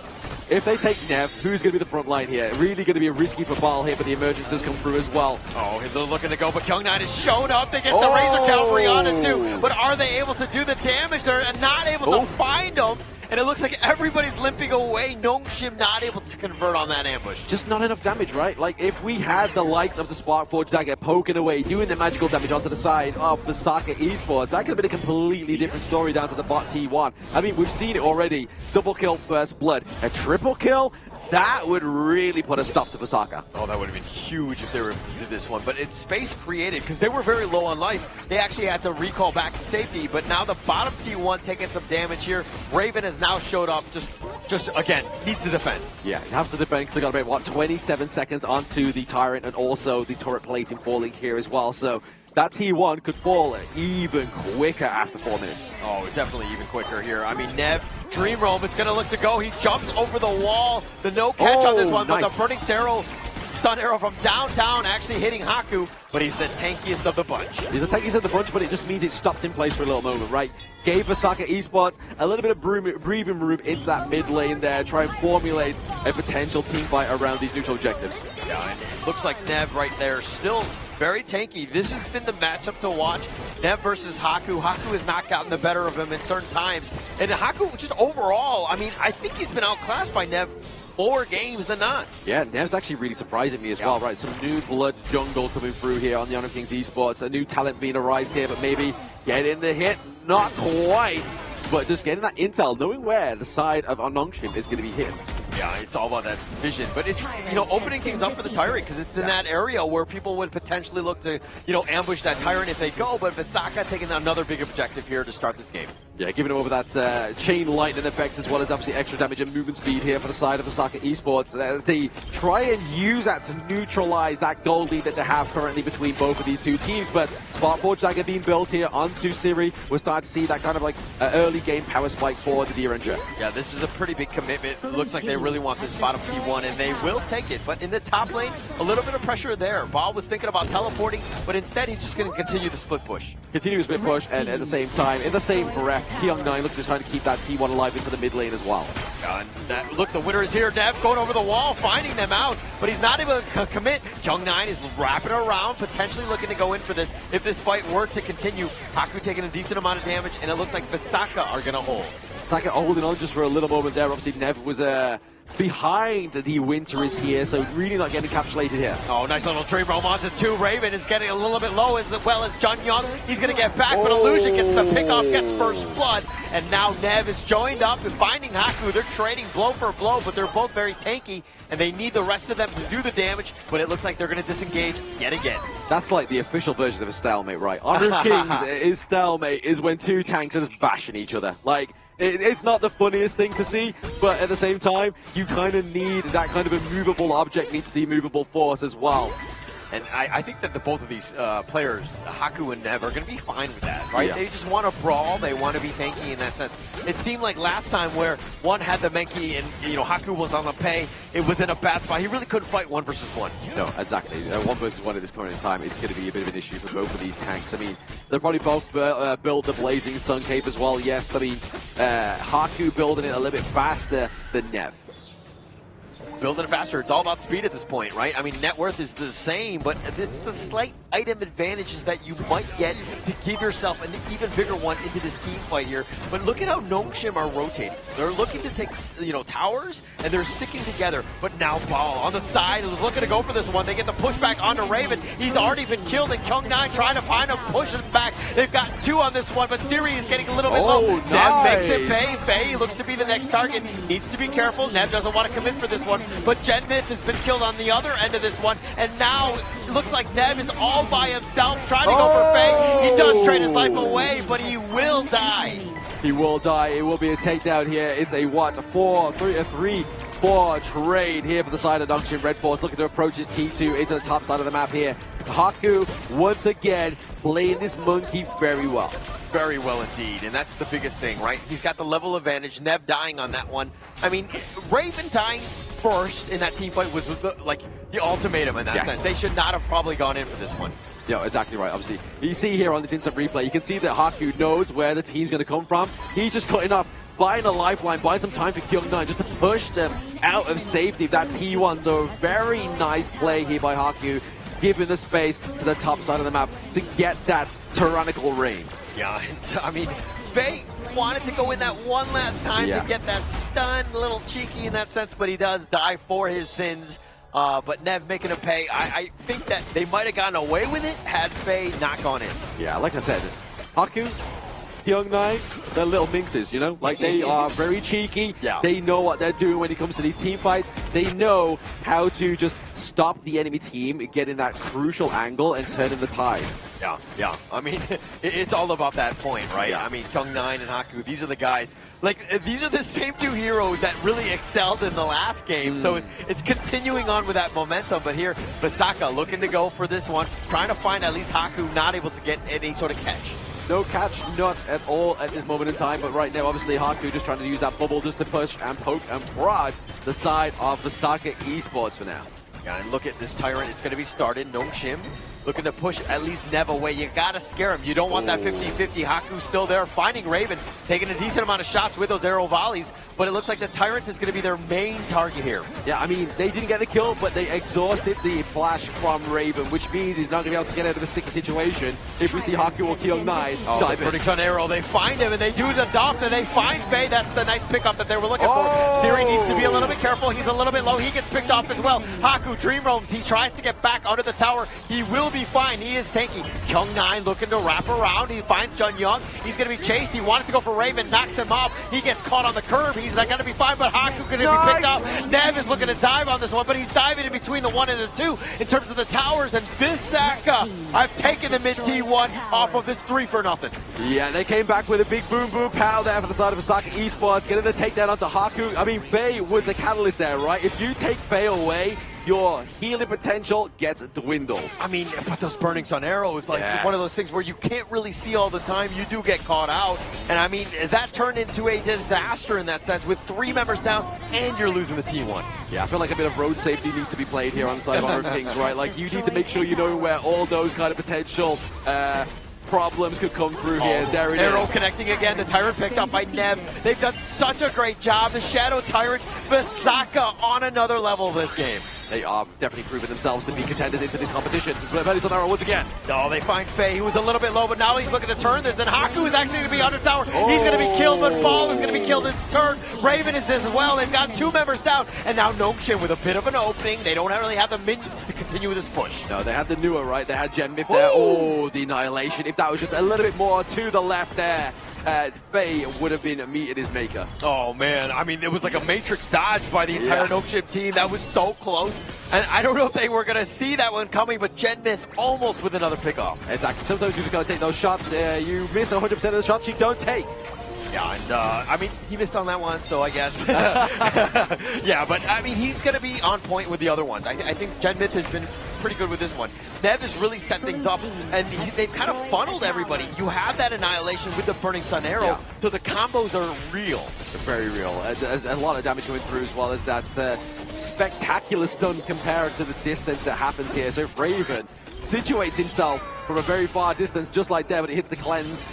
if they take Nev, who's going to be the front line here? Really going to be risky for Bal here, but the emergence does come through as well. Oh, they're looking to go, but Kyung9 has shown up. They get the Razor Cavalry on it too. But are they able to do the damage? They're not able to find them. And it looks like everybody's limping away. Nongshim not able to convert on that ambush. Just not enough damage, right? Like, if we had the likes of the Sparkforge Dagger poking away, doing the magical damage onto the side of Vesakha Esports, that could have been a completely different story down to the bot T1. I mean, we've seen it already. Double kill, first blood. A triple kill? That would really put a stop to Vesakha. Oh, that would have been huge if they were able to do this one. But it's space created because they were very low on life. They actually had to recall back to safety. But now the bottom T1 taking some damage here. Raven has now showed up. Just again, needs to defend. Yeah, he has to defend because they got about, what, 27 seconds onto the Tyrant and also the turret plating falling here as well. So that T1 could fall even quicker after 4 minutes. Oh, definitely even quicker here. I mean, Nev, Dream Roam, it's going to look to go. He jumps over the wall. The no catch on this one, but the Burning Stun Arrow from downtown actually hitting Haku, but he's the tankiest of the bunch. He's the tankiest of the bunch, but it just means it stopped in place for a little moment, right? Gave Vesakha Esports a little bit of breathing room into that mid lane there, try and formulate a potential team fight around these neutral objectives. Yeah, and it looks like Nev right there still very tanky. This has been the matchup to watch. Nev versus Haku. Haku has not gotten the better of him at certain times. And Haku, just overall, I mean, I think he's been outclassed by Nev more games than not. Yeah, Nev's actually really surprising me as well, right? Some new blood jungle coming through here on the Honor Kings Esports. A new talent being arised here, but maybe getting the hit, not quite. But just getting that intel, knowing where the side of Nongshim is going to be hit. Yeah, it's all about that vision, but it's, you know, opening things up for the Tyrant because it's in that area where people would potentially look to, you know, ambush that Tyrant if they go, but Vesakha taking another big objective here to start this game. Yeah, giving him over that chain lightning effect as well as obviously extra damage and movement speed here for the side of Vesakha Esports as they try and use that to neutralize that goal lead that they have currently between both of these two teams. But Spark Forge Dagger being built here onto Siri, we're starting to see that kind of like early game power spike for the Direndra. Yeah, this is a pretty big commitment. It looks like they really want this bottom P1 and they will take it. But in the top lane, a little bit of pressure there. Ball was thinking about teleporting, but instead he's just going to continue the split push. Continue the split push, and at the same time, in the same breath, Kyung9 looking to try to keep that T1 alive into the mid lane as well. Look, the winner is here. Nev going over the wall, finding them out, but he's not able to commit. Kyung9 is wrapping around, potentially looking to go in for this. If this fight were to continue, Haku taking a decent amount of damage, and it looks like Vesakha are going to hold. Vesakha holding on just for a little moment there. Obviously, Nev was behind the Winterers here, so really not getting encapsulated here. Oh, nice little dream roam onto 2. Raven is getting a little bit low as well as Jun Young. He's going to get back, but Illusion gets the pick off, gets first blood, and now Nev is joined up and finding Haku. They're trading blow for blow, but they're both very tanky, and they need the rest of them to do the damage, but it looks like they're going to disengage yet again. That's like the official version of a stalemate, right? Honor of Kings is stalemate, is when two tanks are just bashing each other. Like, it's not the funniest thing to see, but at the same time, you kind of need that kind of immovable object meets the immovable force as well. And I think that both of these players, Haku and Nev, are going to be fine with that, right? Yeah. They just want to brawl. They want to be tanky in that sense. It seemed like last time where one had the Menki and, you know, Haku was on the pay, it was in a bad spot. He really couldn't fight 1 versus 1. No, exactly. 1 versus 1 at this current in time is going to be a bit of an issue for both of these tanks. I mean, they'll probably both build the Blazing Sun Cape as well, yes. I mean, Haku building it a little bit faster than Nev. Building it faster, it's all about speed at this point, right? I mean, net worth is the same, but it's the slight item advantages that you might get to give yourself an even bigger one into this team fight here. But look at how Nongshim are rotating. They're looking to take, you know, towers, and they're sticking together. But now Ball on the side is looking to go for this one. They get the pushback onto Raven. He's already been killed, and Kyung9 trying to find him, pushing back. They've got 2 on this one, but Siri is getting a little bit low. Nice. Nev makes it pay. Faye looks to be the next target. Needs to be careful. Nev doesn't want to commit for this one. But Genmith has been killed on the other end of this one, and now it looks like Nev is all by himself trying to go for Faye. He does trade his life away, but he will die. He will die. It will be a takedown here. It's a what? A 3-4 trade here for the side of Nongshim. RedForce looking to approach his T2 into the top side of the map here. Haku, once again, playing this monkey very well. Very well indeed, and that's the biggest thing, right? He's got the level advantage. Nev dying on that one. I mean, Raven dying first in that team fight was like the ultimatum in that sense. They should not have probably gone in for this one. Yeah, exactly right. Obviously, you see here on this instant replay, you can see that Haku knows where the team's going to come from. He's just cutting off, buying a lifeline, buying some time for Kyung9 just to push them out of safety of that T1. So very nice play here by Haku, giving the space to the top side of the map to get that tyrannical reign. Yeah, I mean, Faye wanted to go in that one last time to get that stun, a little cheeky in that sense, but he does die for his sins. But Nev making him pay. I think that they might have gotten away with it had Faye not gone in. Yeah, like I said, Haku, Kyung9, they're little minxes, you know? Like, they are very cheeky. Yeah. They know what they're doing when it comes to these team fights. They know how to just stop the enemy team, get in that crucial angle, and turn in the tide. Yeah. I mean, it's all about that point, right? Yeah. I mean, Kyung9 and Haku, these are the guys. Like, these are the same 2 heroes that really excelled in the last game. So it's continuing on with that momentum. But here, Vesakha looking to go for this one, trying to find at least Haku not able to get any sort of catch. No catch, not at all at this moment in time, but right now, obviously, Haku just trying to use that bubble just to push and poke and prod the side of Vesakha Esports for now. Yeah, and look at this Tyrant. It's going to be started. Nongshim looking to push at least Nev away. You got to scare him. You don't want that 50-50. Haku's still there, finding Raven, taking a decent amount of shots with those arrow volleys, but it looks like the Tyrant is going to be their main target here. Yeah, I mean, they didn't get the kill, but they exhausted the flash from Raven, which means he's not going to be able to get out of a sticky situation if we see Haku or Kyung9 dive in. Putting on arrow, they find him, and they do the dock, and they find Faye. That's the nice pickup that they were looking for. Siri needs to be a little bit careful. He's a little bit low. He gets picked off as well. Haku dream roams. He tries to get back under the tower. He will be fine. He is tanky. Kyung9 looking to wrap around. He finds Jun Young. He's going to be chased. He wanted to go for Raven, knocks him off. He gets caught on the curb. He's not going to be fine, but Haku going to be picked up. Nev is looking to dive on this one, but he's diving in between the 1 and the 2 in terms of the towers. And Vesakha, I've taken the mid T1 off of this 3-0. Yeah, they came back with a big boom boom pow there for the side of Vesakha Esports, getting the takedown onto Haku. I mean, Faye was the catalyst there, right? If you take Faye away, your healing potential gets dwindled. I mean, but those Burning Sun arrows, like one of those things where you can't really see all the time. You do get caught out. And I mean, that turned into a disaster in that sense with 3 members down and you're losing the T1. Yeah, I feel like a bit of road safety needs to be played here on the side of Honor Kings, right? Like, you need to make sure you know where all those kind of potential problems could come through here. There it is. Arrow connecting again. The Tyrant picked up by Nev. They've done such a great job. The Shadow Tyrant, Vesakha on another level this game. They are definitely proving themselves to be contenders into this competition. Belly's on arrow once again. Oh, they find Faye, who was a little bit low, but now he's looking to turn this, and Haku is actually going to be under tower. He's going to be killed, but Fall is going to be killed in turn. Raven is as well. They've got 2 members down, and now Nongshim with a bit of an opening. They don't really have the minions to continue with this push. No, they had the newer, right? They had Gen Myth there. Oh, the Annihilation. If that was just a little bit more to the left there, Faye would have been meeting his maker. Oh man, I mean, it was like a matrix dodge by the entire Nongshim team. That was so close. And I don't know if they were going to see that one coming, but Gen Myth almost with another pickoff. Exactly. Sometimes you just got to take those shots. You miss 100% of the shots you don't take. Yeah, and I mean, he missed on that one, so I guess. Yeah, but I mean, he's going to be on point with the other ones. I think Gen Myth has been pretty good with this one. Nev has really set things up, and they've kind of funneled everybody. You have that Annihilation with the Burning Sun arrow, so the combos are real. They're very real. There's a lot of damage going through, as well as that spectacular stun compared to the distance that happens here. So if Raven situates himself from a very far distance, just like that, but it hits the cleanse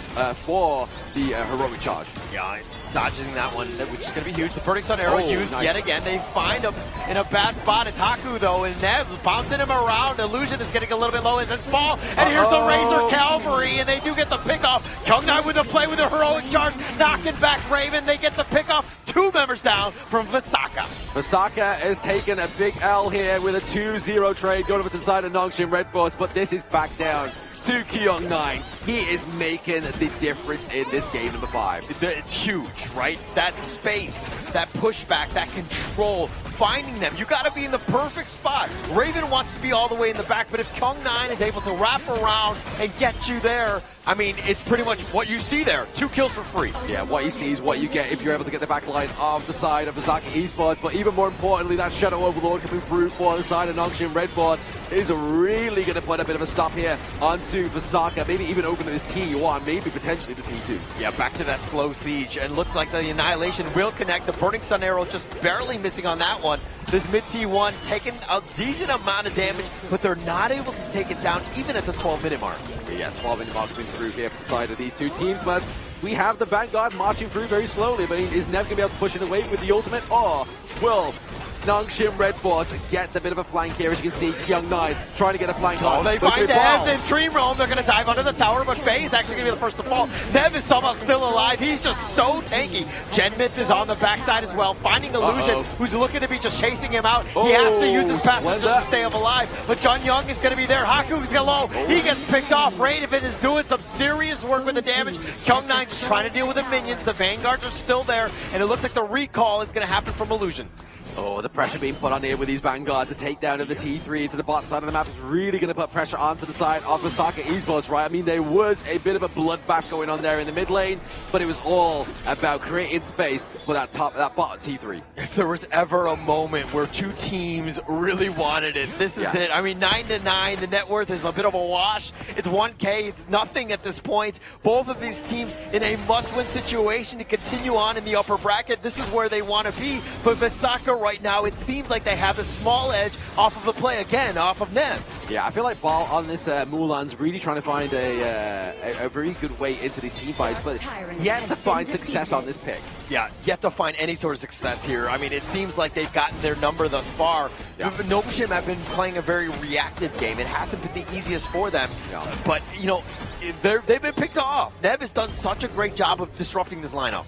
for the heroic charge. Yeah, dodging that one, which is going to be huge. The Burning Sun arrow used yet again. They find him in a bad spot. It's Haku, though, and Nev bouncing him around. Illusion is getting a little bit low as this ball, and here's the Razor Cavalry, and they do get the pickoff. Kyung9 with the play with a heroic charge, knocking back Raven. They get the pickoff. 2 members down from Vesakha. Vesakha has taken a big L here with a 2-0 trade going over to the side of Nongshim RedForce, but this is back down to Kyung9. He is making the difference in this game number 5. It's huge, right? That space, that pushback, that control, finding them. You got to be in the perfect spot. Raven wants to be all the way in the back, but if Kyung9 is able to wrap around and get you there, I mean, it's pretty much what you see there. 2 kills for free. Yeah, what you see is what you get if you're able to get the back line of the side of Vesakha Esports. But even more importantly, that Shadow Overlord coming through for the side of Nongshim RedForce is really going to put a bit of a stop here onto Vesakha. Maybe even opening this T1, maybe potentially the T2. Yeah, back to that slow siege. And looks like the Annihilation will connect. The Burning Sun arrow just barely missing on that one. This mid T1 taking a decent amount of damage, but they're not able to take it down even at the 12-minute mark. Yeah, 12-minute mark coming through here from the side of these 2 teams, but we have the Vanguard marching through very slowly. But is Nev going to be able to push it away with the ultimate, or will Nongshim RedForce get the bit of a flank here? As you can see, Kyung9 trying to get a flank on. Oh, they find Nev in Dream Realm. They're going to dive under the tower, but Faye is actually going to be the first to fall. Nev is somehow still alive. He's just so tanky. Gen Myth is on the backside as well, finding Illusion, who's looking to be just chasing him out. He has to use his passive just to stay alive, but Jun Young is going to be there. Haku's low. He gets picked off. Raven is doing some serious work with the damage. Kyung9's trying to deal with the minions. The Vanguards are still there, and it looks like the recall is going to happen from Illusion. Oh, the pressure being put on here with these Vanguards. The takedown of the T3 to the bottom side of the map is really going to put pressure onto the side of Vesakha Esports, right? I mean, there was a bit of a bloodbath going on there in the mid lane, but it was all about creating space for that bottom T3. If there was ever a moment where 2 teams really wanted it, this is it. I mean, 9-9, the net worth is a bit of a wash. It's 1K, it's nothing at this point. Both of these teams in a must-win situation to continue on in the upper bracket. This is where they want to be, but Vesakha right now, it seems like they have a small edge off of the play again, off of Nev. Yeah, I feel like Ball on this Mulan's really trying to find a very good way into these team fights, but yet to find success on this pick. Yeah, yet to find any sort of success here. I mean, it seems like they've gotten their number thus far. Yeah. Nongshim have been playing a very reactive game. It hasn't been the easiest for them, but, you know, they've been picked off. Nev has done such a great job of disrupting this lineup.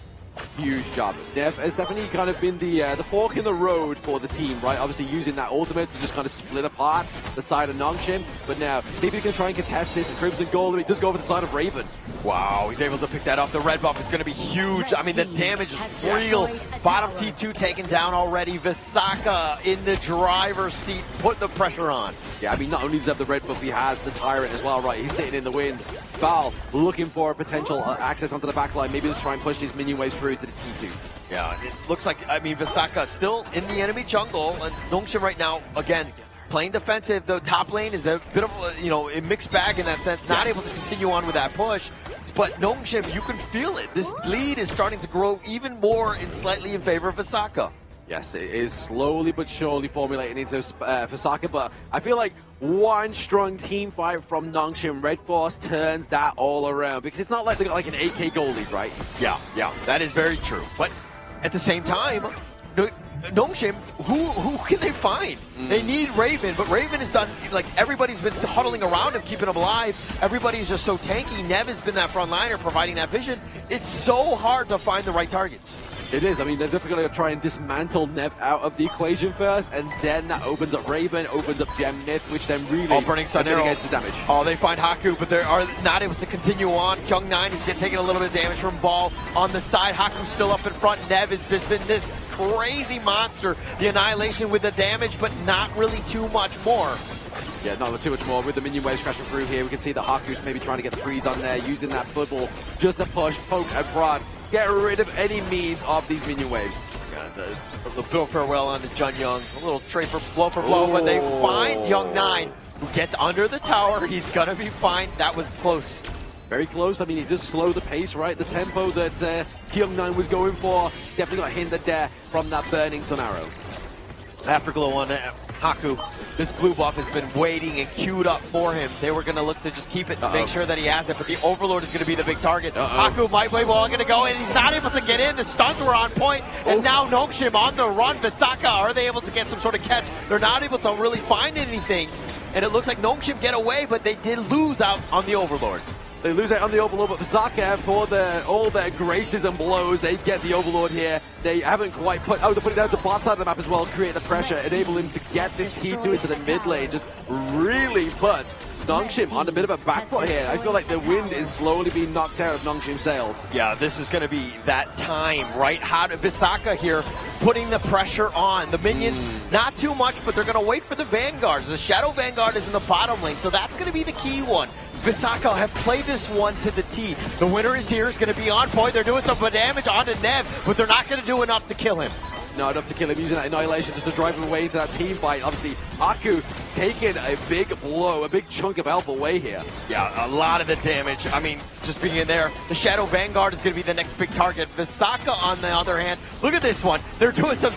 huge job. Nev has definitely kind of been the fork in the road for the team, right? Obviously using that ultimate to just kind of split apart the side of Nongshim, but now maybe he can try and contest this Crimson Gold. He does go over the side of Raven. Wow, he's able to pick that up. The red buff is going to be huge. I mean, the damage is real. Bottom T2 taken down already. Vesakha in the driver's seat, put the pressure on. Yeah, I mean, not only does he have the red buff, he has the Tyrant as well, right? He's sitting in the wind. Val looking for a potential access onto the backline. Maybe just try and push these minion waves through to this T2. Yeah, it looks like, I mean, Vesakha still in the enemy jungle. And Nongshim right now, again, playing defensive. The top lane is a bit of a mixed bag in that sense. Not able to continue on with that push. But Nongshim, you can feel it. This lead is starting to grow even more slightly in favor of Vesakha. Yes, it is slowly but surely formulating into Vesakha, but I feel like one strong team fight from Nongshim RedForce turns that all around, because it's not like they got like an 8K goal lead, right? Yeah, that is very true. But at the same time, Nongshim, who can they find? They need Raven, but Raven has done, like, everybody's been huddling around him, keeping him alive. Everybody's just so tanky. Nev has been that front liner, providing that vision. It's so hard to find the right targets. It is. I mean, they're definitely going to try and dismantle Nev out of the equation first, and then that opens up Raven, opens up Gem Myth, which then really Burning Sun Arrow gets the damage. Oh, they find Haku, but they are not able to continue on. Kyung9 is taking a little bit of damage from Ball on the side. Haku's still up in front. Nev has just been this crazy monster. The Annihilation with the damage, but not really too much more. Yeah, not too much more. With the minion waves crashing through here, we can see that Haku's maybe trying to get the freeze on there, using that football just to push, poke, and prod. Get rid of any means of these minion waves. The bill farewell on to Jun Young. A little trade for blow, but they find Kyung9, who gets under the tower. He's going to be fine. That was close. Very close. I mean, he does slow the pace, right? The tempo that Kyung9 was going for definitely got hindered there from that Burning Sun Arrow. Afterglow on Haku. This blue buff has been waiting and queued up for him. They were going to look to just keep it and make sure that he has it, but the Overlord is going to be the big target. Haku might be going to go in. He's not able to get in. The stuns were on point, and now Nongshim on the run. Vesakha, are they able to get some sort of catch? They're not able to really find anything, and it looks like Nongshim get away, but they did lose out on the Overlord. They lose out on the Overlord, but Vesakha, for all their graces and blows, they get the Overlord here. They haven't quite put... Oh, they're putting it down to the bot side of the map as well, create the pressure, enable him to get this T2 into the mid lane, just really put Nongshim on a bit of a back foot here. I feel like the wind is slowly being knocked out of Nongshim's sails. Yeah, this is going to be that time, right? How to Vesakha here, putting the pressure on. The minions, not too much, but they're going to wait for the Vanguards. The Shadow Vanguard is in the bottom lane, so that's going to be the key one. Vesakha have played this one to the T. The winner is here, is going to be on point. They're doing some damage onto Nev, but they're not going to do enough to kill him. No, enough to kill him, using that Annihilation just to drive him away into that team fight. Obviously, Haku taking a big blow, a big chunk of health away here. Yeah, a lot of the damage. I mean, just being in there. The Shadow Vanguard is going to be the next big target. Vesakha, on the other hand, look at this one. They're doing some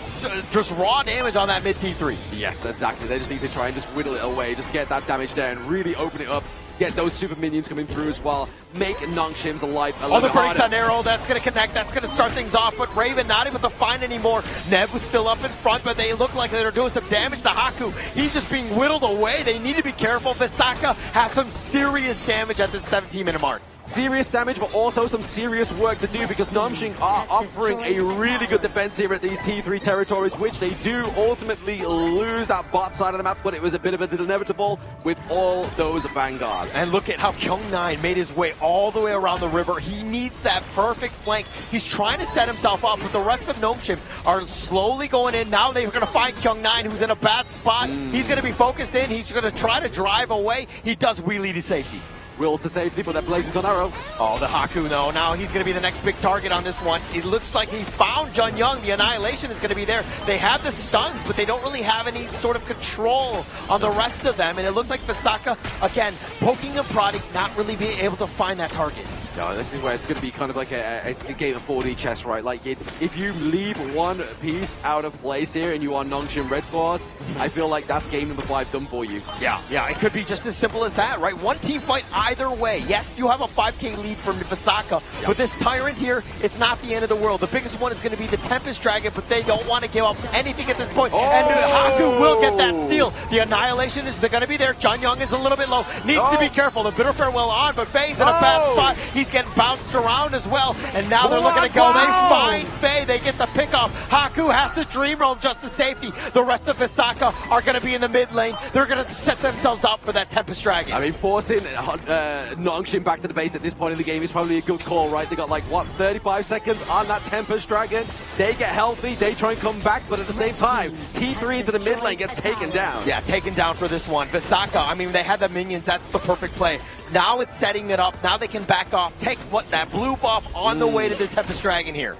just raw damage on that mid T3. Yes, exactly. They just need to try and just whittle it away, just get that damage there and really open it up. Get those super minions coming through as well. Make Nongshim's life a little bit harder. Burning Sun Arrow, that's going to connect. That's going to start things off. But Raven not able to find anymore. Nev was still up in front, but they look like they're doing some damage to Haku. He's just being whittled away. They need to be careful. Vesakha has some serious damage at the 17-minute mark. Serious damage, but also some serious work to do, because Nongshim are offering a really good defense here at these T3 territories, which they do ultimately lose that bot side of the map, but it was a bit of an inevitable with all those Vanguards. And look at how Kyung9 made his way all the way around the river. He needs that perfect flank. He's trying to set himself up, but the rest of Nongshim are slowly going in. Now they're going to find Kyung9, who's in a bad spot. He's going to be focused in. He's going to try to drive away. He does wheelie to safety. Wills to safety, but that Blazing Sun Arrow. Oh, the Haku, though. Now he's going to be the next big target on this one. It looks like he found Jun Young. The Annihilation is going to be there. They have the stuns, but they don't really have any sort of control on the rest of them. And it looks like Vesakha, again, poking and prodding, not really being able to find that target. No, this is where it's going to be kind of like a game of 4D chess, right? Like, if you leave one piece out of place here and you are Nongshim RedForce, I feel like that's game number 5 done for you. Yeah, it could be just as simple as that, right? One team fight either way. Yes, you have a 5K lead from Vesakha, but this Tyrant here, it's not the end of the world. The biggest one is going to be the Tempest Dragon, but they don't want to give up anything at this point. And Haku will get that steal. The Annihilation is going to be there. Jun Young is a little bit low. Needs to be careful. The Bitter Farewell on, but Faye's in a bad spot. He's He's getting bounced around as well. And now they're looking to go. They find Faye. They get the pickoff. Haku has to dream roam just to safety. The rest of Vesakha are going to be in the mid lane. They're going to set themselves up for that Tempest Dragon. I mean, forcing Nongshim back to the base at this point in the game is probably a good call, right? They got like, what, 35 seconds on that Tempest Dragon. They get healthy, they try and come back, but at the same time, T3 into the mid lane gets taken down. Yeah, taken down for this one. Vesakha, I mean, they had the minions. That's the perfect play. Now it's setting it up. Now they can back off, take that blue buff on the way to the Tempest Dragon here.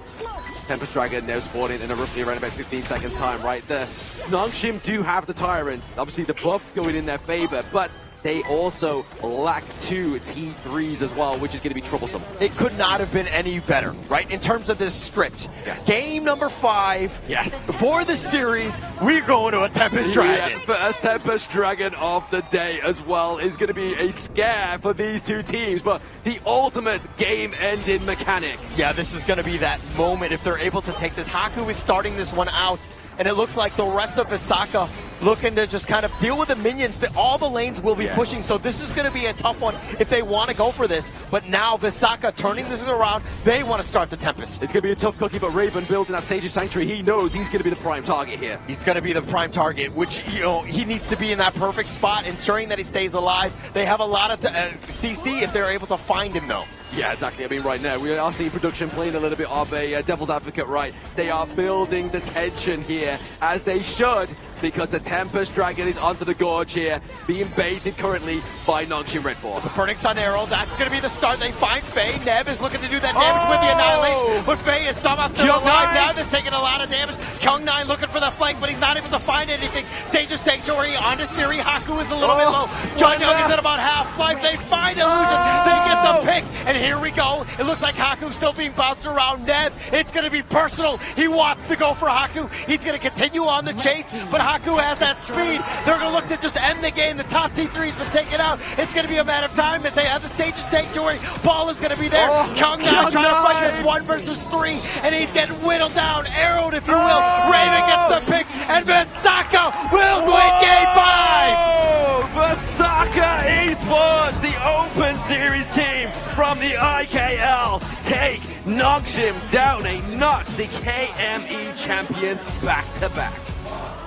Tempest Dragon now spawning in a roughly around about 15 seconds time, right? The Nongshim do have the Tyrants. Obviously the buff going in their favor, but they also lack 2 T3s as well, which is going to be troublesome. It could not have been any better, right? In terms of this script. Yes. Game number 5. Yes. For the series, we're going to a Tempest Dragon. Yeah, first Tempest Dragon of the day as well is going to be a scare for these two teams, but the ultimate game-ending mechanic. Yeah, this is going to be that moment if they're able to take this. Haku is starting this one out, and it looks like the rest of Vesakha looking to just kind of deal with the minions. All the lanes will be pushing, so this is going to be a tough one if they want to go for this. But now Vesakha turning this around, they want to start the Tempest. It's going to be a tough cookie, but Raven building that Sage's Sanctuary, he knows he's going to be the prime target here. He's going to be the prime target, which, you know, he needs to be in that perfect spot, ensuring that he stays alive. They have a lot of CC if they're able to find him, though. Yeah, exactly. I mean, right now, we are seeing production playing a little bit of a devil's advocate, right? They are building the tension here, as they should, because the Tempest Dragon is onto the gorge here, being baited currently by Nongshim RedForce. The Burning Sun Arrow, that's going to be the start. They find Faye. Neb is looking to do that damage with the Annihilation, but Faye is somehow still alive. Neb is taking a lot of damage. Kyung9 looking for the flank, but he's not able to find anything. Sage's Sanctuary onto Siri. Haku is a little bit low. John Young is at about half life. They find Illusion. They get the pick, and here we go. It looks like Haku's still being bounced around. Neb, it's going to be personal. He wants to go for Haku. He's going to continue on the chase, but Haku has that speed. They're going to look to just end the game. The top T3's been taken out. It's going to be a matter of time that they have the Sage's Sanctuary. Ball is going to be there. Kyung9 trying to fight this 1 versus 3, and he's getting whittled down, arrowed, if you will. Raven gets the pick, and Vesakha will win Game 5! Vesakha Esports, the Open Series team from the IKL, take Nongshim down a notch. The KME champions back-to-back.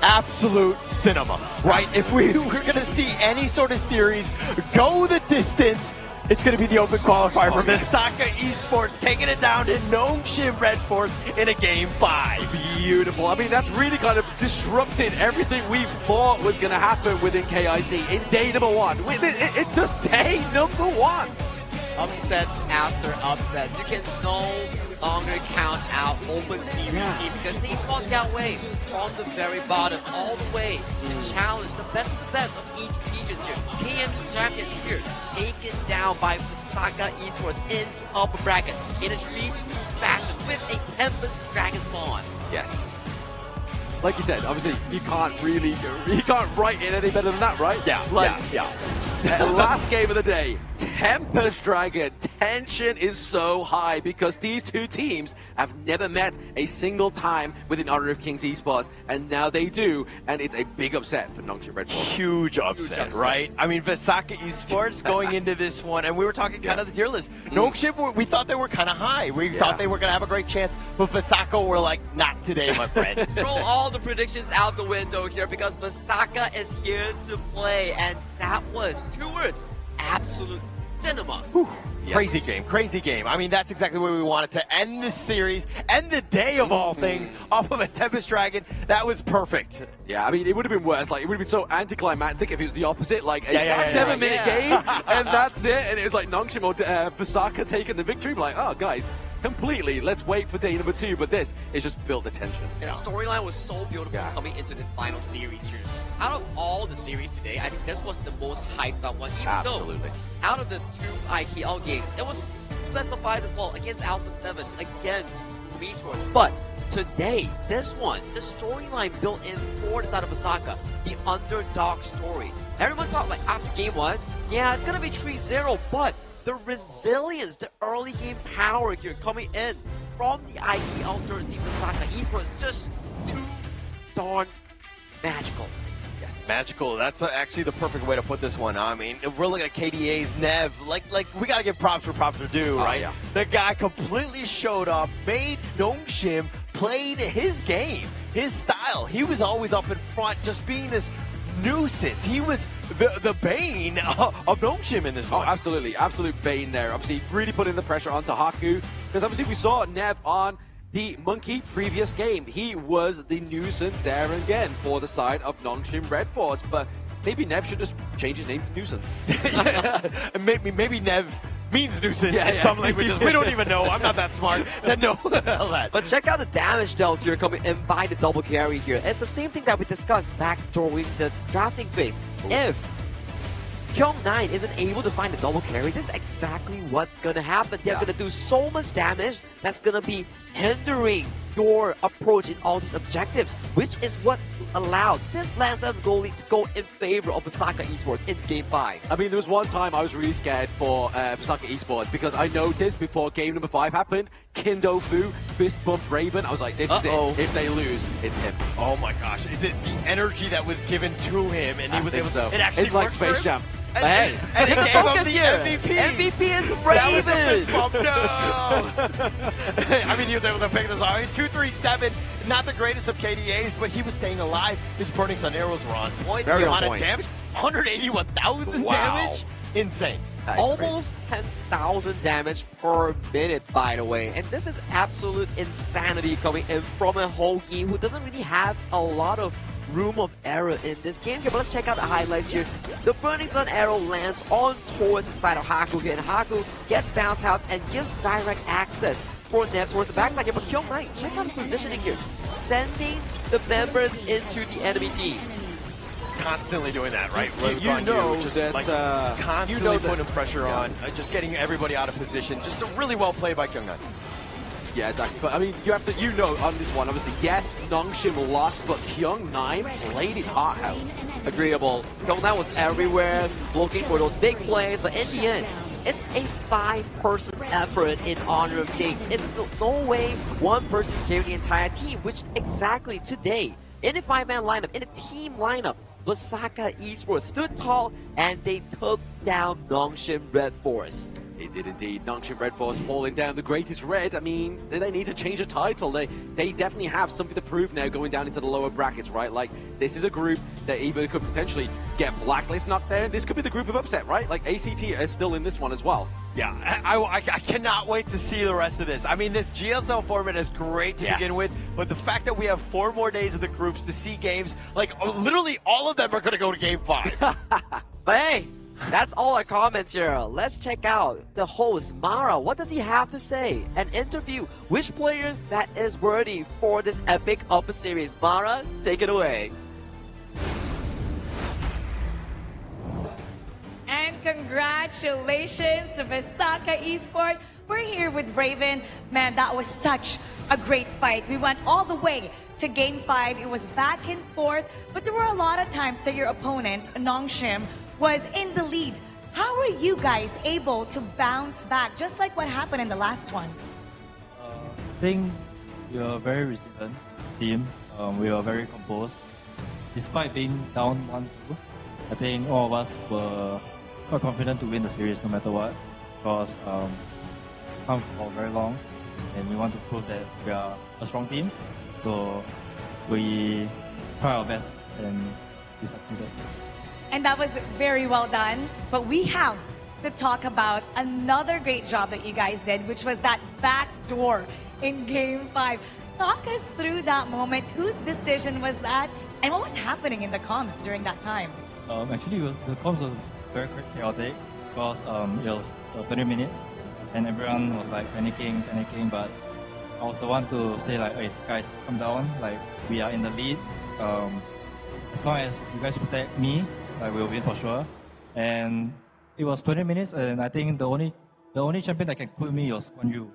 Absolute cinema, right? If we were going to see any sort of series go the distance, it's going to be the open qualifier for Vesakha Esports taking it down to Nongshim RedForce in a Game 5. Beautiful. I mean, that's really kind of disrupted everything we thought was going to happen within KIC in day number 1. It's just day number 1. Upsets after upsets. You can no longer count out Open Series because they fought that way from the very bottom all the way and challenge the best of each region here. KME champions here taken down by Vesakha Esports in the upper bracket in a dream fashion with a Tempest Dragon spawn. Yes. Like you said, obviously you can't write it any better than that, right? Yeah. Last game of the day, Tempest Dragon. Tension is so high because these two teams have never met a single time within Honor of Kings Esports, and now they do, and it's a big upset for Nongshim RedForce. Huge upset, right? I mean, Vesakha Esports going into this one, and we were talking kind of the tier list. Nongshim, we thought they were kind of high. We thought they were going to have a great chance, but Vesakha were like, not today, my friend. Throw all the predictions out the window here because Vesakha is here to play, and that was 2 words, absolute cinema. Yes. Crazy game. I mean, that's exactly where we wanted to end this series, end the day of all things, off of a Tempest Dragon. That was perfect. Yeah, I mean, it would have been worse. Like, it would have been so anticlimactic if it was the opposite, like a 7-minute game, and that's it. And it was like Nongshim or Vesakha taking the victory. Like, oh, guys, completely. Let's wait for day number 2. But this is just built the tension. The storyline was so beautiful coming into this final series here. Out of all the series today, I think this was the most hyped up one. Even though out of the 2 IKL games, it was specified as well against Alpha 7, against Esports. But today, this one, the storyline built in for the side of Vesakha, the underdog story. Everyone thought like after game 1, yeah, it's gonna be 3-0, but the resilience, the early game power here coming in from the IKL 13 Vesakha Esports, just too darn magical. Yes. Magical. That's actually the perfect way to put this one. I mean, if we're looking at KDA's Nev, like we got to give props where props are due, right? Yeah. The guy completely showed up, made Nongshim played his game, his style. He was always up in front, just being this nuisance. He was the bane of Nongshim in this one. Oh, absolutely. Absolute bane there. Obviously, really putting the pressure onto Haku. Because obviously we saw Nev on the Monkey previous game. He was the nuisance there again for the side of Nongshim RedForce. But maybe Nev should just change his name to Nuisance. Maybe Nev means nuisance in some languages. We don't even know. I'm not that smart to know that. But check out the damage dealt here coming in by the double carry here. It's the same thing that we discussed back during the drafting phase. If Kyung9 isn't able to find the double carry, this is exactly what's going to happen. They're going to do so much damage that's going to be hindering your approach in all these objectives, which is what allowed this last set of goalie to go in favor of Vesakha Esports in Game 5. I mean, there was one time I was really scared for Vesakha Esports because I noticed before game number 5 happened, Kindo Fu fist bumped Raven. I was like, this is it. If they lose, it's him. Oh my gosh. Is it the energy that was given to him and he was able so. It actually it's like Space Jam. Hey, and he gave him the here. MVP. MVP is Raven. That was a fist bump. No. I mean, he was able to pick this off. 237, not the greatest of KDAs, but he was staying alive. His Burning Sun arrows were on point. Very the on amount point. of damage, 181,000 damage. Insane. Almost 10,000 damage per minute, by the way. And this is absolute insanity coming in from a Hoagie who doesn't really have a lot of room of error in this game here. But let's check out the highlights here. The Burning Sun arrow lands on towards the side of Haku here, and Haku gets bounce house and gives direct access for Nev towards the backside here. But Kyung9, check out his positioning here, sending the members into the enemy team. Constantly doing that, right? You know just that, like constantly you know that, putting pressure on, just getting everybody out of position. Just a really well played by Kyung9. Yeah, exactly. But I mean, you know on this one, obviously, yes, Nongshim lost, but Kyung9 played his heart out. Agreeable. Kyung9 was everywhere, looking for those big plays, but in the end, it's a 5-person effort in honor of KIC. It's no way one person carried the entire team, which exactly today, in a 5-man lineup, in a team lineup, Vesakha Esports stood tall and they took down Nongshim RedForce. They did indeed. Nongshim RedForce falling down the greatest red. I mean, they need to change the title. They definitely have something to prove now going down into the lower brackets, right? Like, this is a group that either could potentially get Blacklist knocked there. This could be the group of upset, right? Like, ACT is still in this one as well. Yeah, I cannot wait to see the rest of this. I mean, this GSL format is great to begin with, but the fact that we have 4 more days of the groups to see games, like, literally all of them are going to go to Game 5. But hey, that's all our comments here. Let's check out the host, Mara. What does he have to say? An interview. Which player that is worthy for this epic upper series? Mara, take it away. And congratulations to Vesakha Esports. We're here with Raven. Man, that was such a great fight. We went all the way to Game 5. It was back and forth, but there were a lot of times that your opponent, Nongshim, was in the lead. How were you guys able to bounce back, just like what happened in the last one? I think we are a very resilient team. We are very composed. Despite being down 1-2, I think all of us were quite confident to win the series no matter what, because come for very long and we want to prove that we are a strong team. So we try our best and we succeeded. And that was very well done. But we have to talk about another great job that you guys did, which was that backdoor in Game 5. Talk us through that moment. Whose decision was that? And what was happening in the comms during that time? Actually, the comms was very chaotic because it was 20 minutes and everyone was like panicking, but I was the one to say like, hey guys, calm down, like we are in the lead. As long as you guys protect me, like we'll win for sure. And it was 20 minutes and I think the only champion that can quit me was Guan Yu.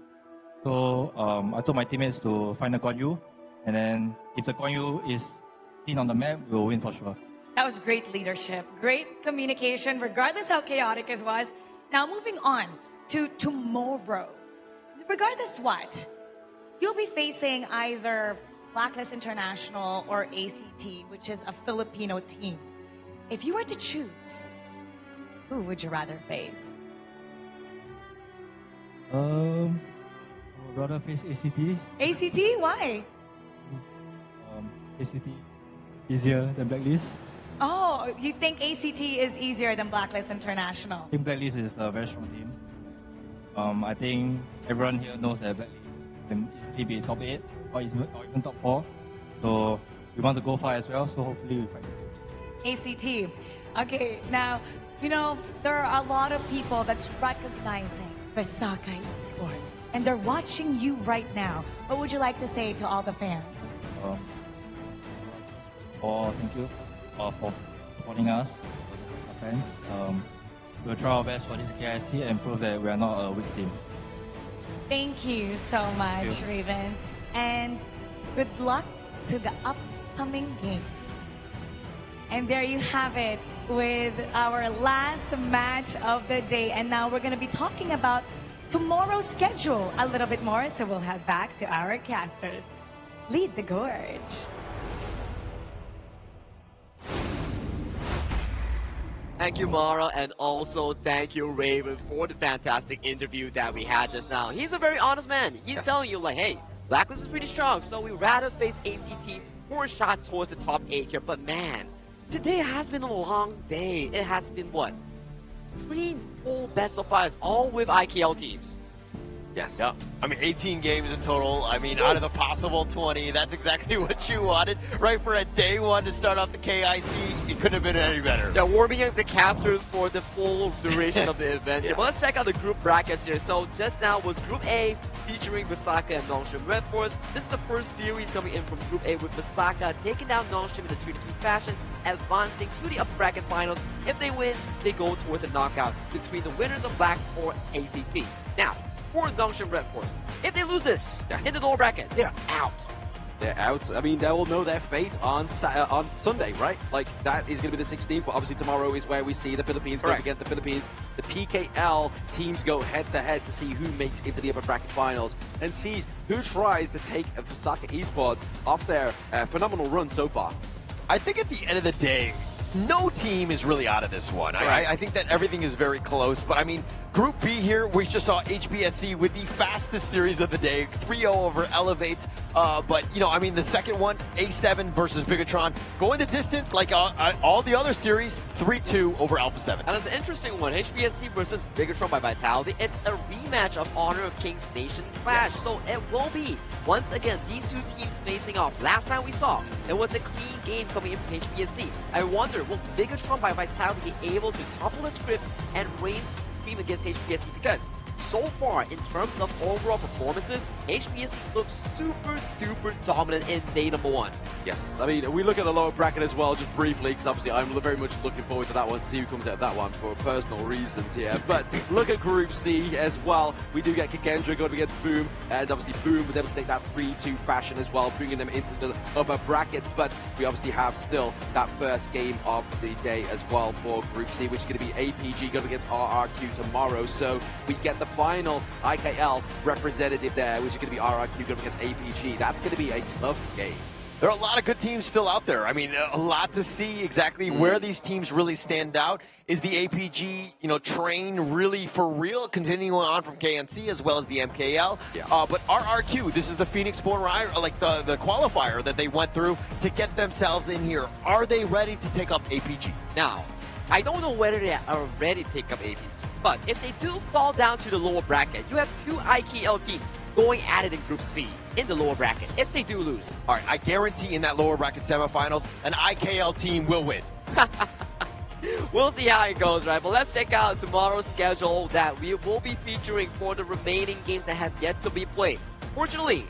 So I told my teammates to find a Guan Yu, and then if the Guan Yu is seen on the map, we'll win for sure. That was great leadership, great communication, regardless how chaotic it was. Now moving on to tomorrow. Regardless what, you'll be facing either Blacklist International or ACT, which is a Filipino team. If you were to choose, who would you rather face? I'd rather face ACT. ACT? Why? ACT easier than Blacklist. Oh, you think ACT is easier than Blacklist International? I think Blacklist is a very strong team. I think everyone here knows that Blacklist can easily be top 8 or even top 4. So we want to go far as well, so hopefully we fight. ACT. Okay, now, you know, there are a lot of people that's recognizing Vesakha Esports, and they're watching you right now. What would you like to say to all the fans? Thank you for supporting us, our fans. We'll try our best for this KIC and prove that we are not a weak team. Thank you so much, Thank you. Raven. And good luck to the upcoming games. And there you have it with our last match of the day. And now we're going to be talking about tomorrow's schedule a little bit more. So we'll head back to our casters. Lead the gorge. Thank you, Mara, and also thank you, Raven, for the fantastic interview that we had just now. He's a very honest man. He's telling you, like, hey, Blacklist is pretty strong, so we'd rather face ACT for a shot towards the top 8 here. But man, today has been a long day. It has been, what, 3 full best of 5s, all with IKL teams. Yes. Yeah. I mean, 18 games in total. I mean, out of the possible 20, that's exactly what you wanted, right? For a day one to start off the KIC, it couldn't have been any better. Yeah, warming up the casters for the full duration of the event. Yes. Well, let's check out the group brackets here. So just now was Group A featuring Vesakha and Nongshim RedForce. This is the first series coming in from Group A with Vesakha taking down Nongshim in a 3-2 fashion, advancing to the upper bracket finals. If they win, they go towards a knockout between the winners of Black or ACT. Now, for Nongshim RedForce, if they lose this in the lower bracket, they're out. They're out. I mean, they will know their fate on Sunday, right? Like, that is going to be the 16th, but obviously tomorrow is where we see the Philippines go against the Philippines. The PKL teams go head-to-head to see who makes it into the upper bracket finals and sees who tries to take Vesakha Esports off their phenomenal run so far. I think at the end of the day, no team is really out of this one. I think that everything is very close, but I mean, Group B here, we just saw HBSC with the fastest series of the day, 3-0 over Elevate. But, you know, I mean, the second one, A7 versus Bigetron, going the distance like all the other series, 3-2 over Alpha 7. And it's an interesting one, HBSC versus Bigetron by Vitality. It's a rematch of Honor of Kings Nation clash, so it will be, once again, these two teams facing off. Last time we saw, it was a clean game coming in from HBSC. I wonder, will Bigetron by Vitality be able to topple the script and raise supreme against HBSC? Because so far, in terms of overall performances, HBSC looks super duper dominant in day number 1. Yes, I mean, we look at the lower bracket as well, just briefly, because obviously I'm very much looking forward to that one, to see who comes out of that one for personal reasons here. But look at Group C as well. We do get KAGENDRA going against Boom, and obviously Boom was able to take that 3-2 fashion as well, bringing them into the upper brackets. But we obviously have still that first game of the day as well for Group C, which is going to be APG going against RRQ tomorrow. So we get the final IKL representative there, which is going to be RRQ going against APG. That's going to be a tough game. There are a lot of good teams still out there. I mean, a lot to see exactly where these teams really stand out. Is the APG, you know, train really for real, continuing on from KNC as well as the MKL? Yeah. But RRQ, this is the Phoenix Born Rider, like the qualifier that they went through to get themselves in here. Are they ready to take up APG? Now, I don't know whether they are ready to take up APG, but if they do fall down to the lower bracket, you have 2 IKL teams going at it in Group C in the lower bracket if they do lose. All right, I guarantee in that lower bracket semifinals, an IKL team will win. We'll see how it goes, right? But let's check out tomorrow's schedule that we will be featuring for the remaining games that have yet to be played. Fortunately,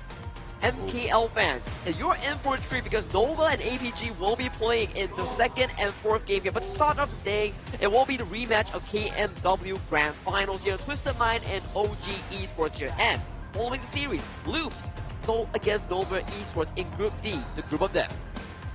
MKL fans, you're in for a treat because Nova and APG will be playing in the 2nd and 4th game here. But to start off today, it will be the rematch of KMW Grand Finals here, Twisted Mind and OG Esports here. And following the series, Loops go against Nova Esports in Group D, the group of death.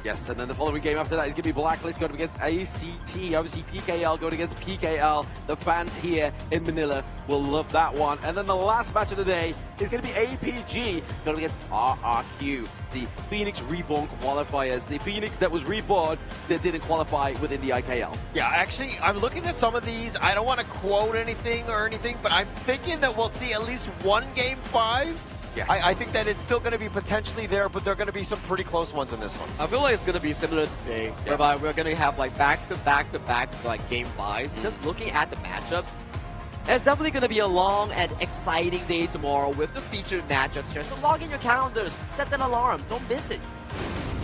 Yes, and then the following game after that is going to be Blacklist going against ACT. Obviously, PKL going against PKL. The fans here in Manila will love that one. And then the last match of the day is going to be APG going against RRQ, the Phoenix Reborn qualifiers. The Phoenix that was reborn that didn't qualify within the IKL. Yeah, actually, I'm looking at some of these. I don't want to quote anything, but I'm thinking that we'll see at least one Game 5. Yes. I think that it's still going to be potentially there, but there are going to be some pretty close ones in this one. I feel like it's going to be similar to today, whereby we're going to have like back-to-back like Game 5s. Just looking at the matchups, it's definitely going to be a long and exciting day tomorrow with the featured matchups here. So log in your calendars, set an alarm, don't miss it.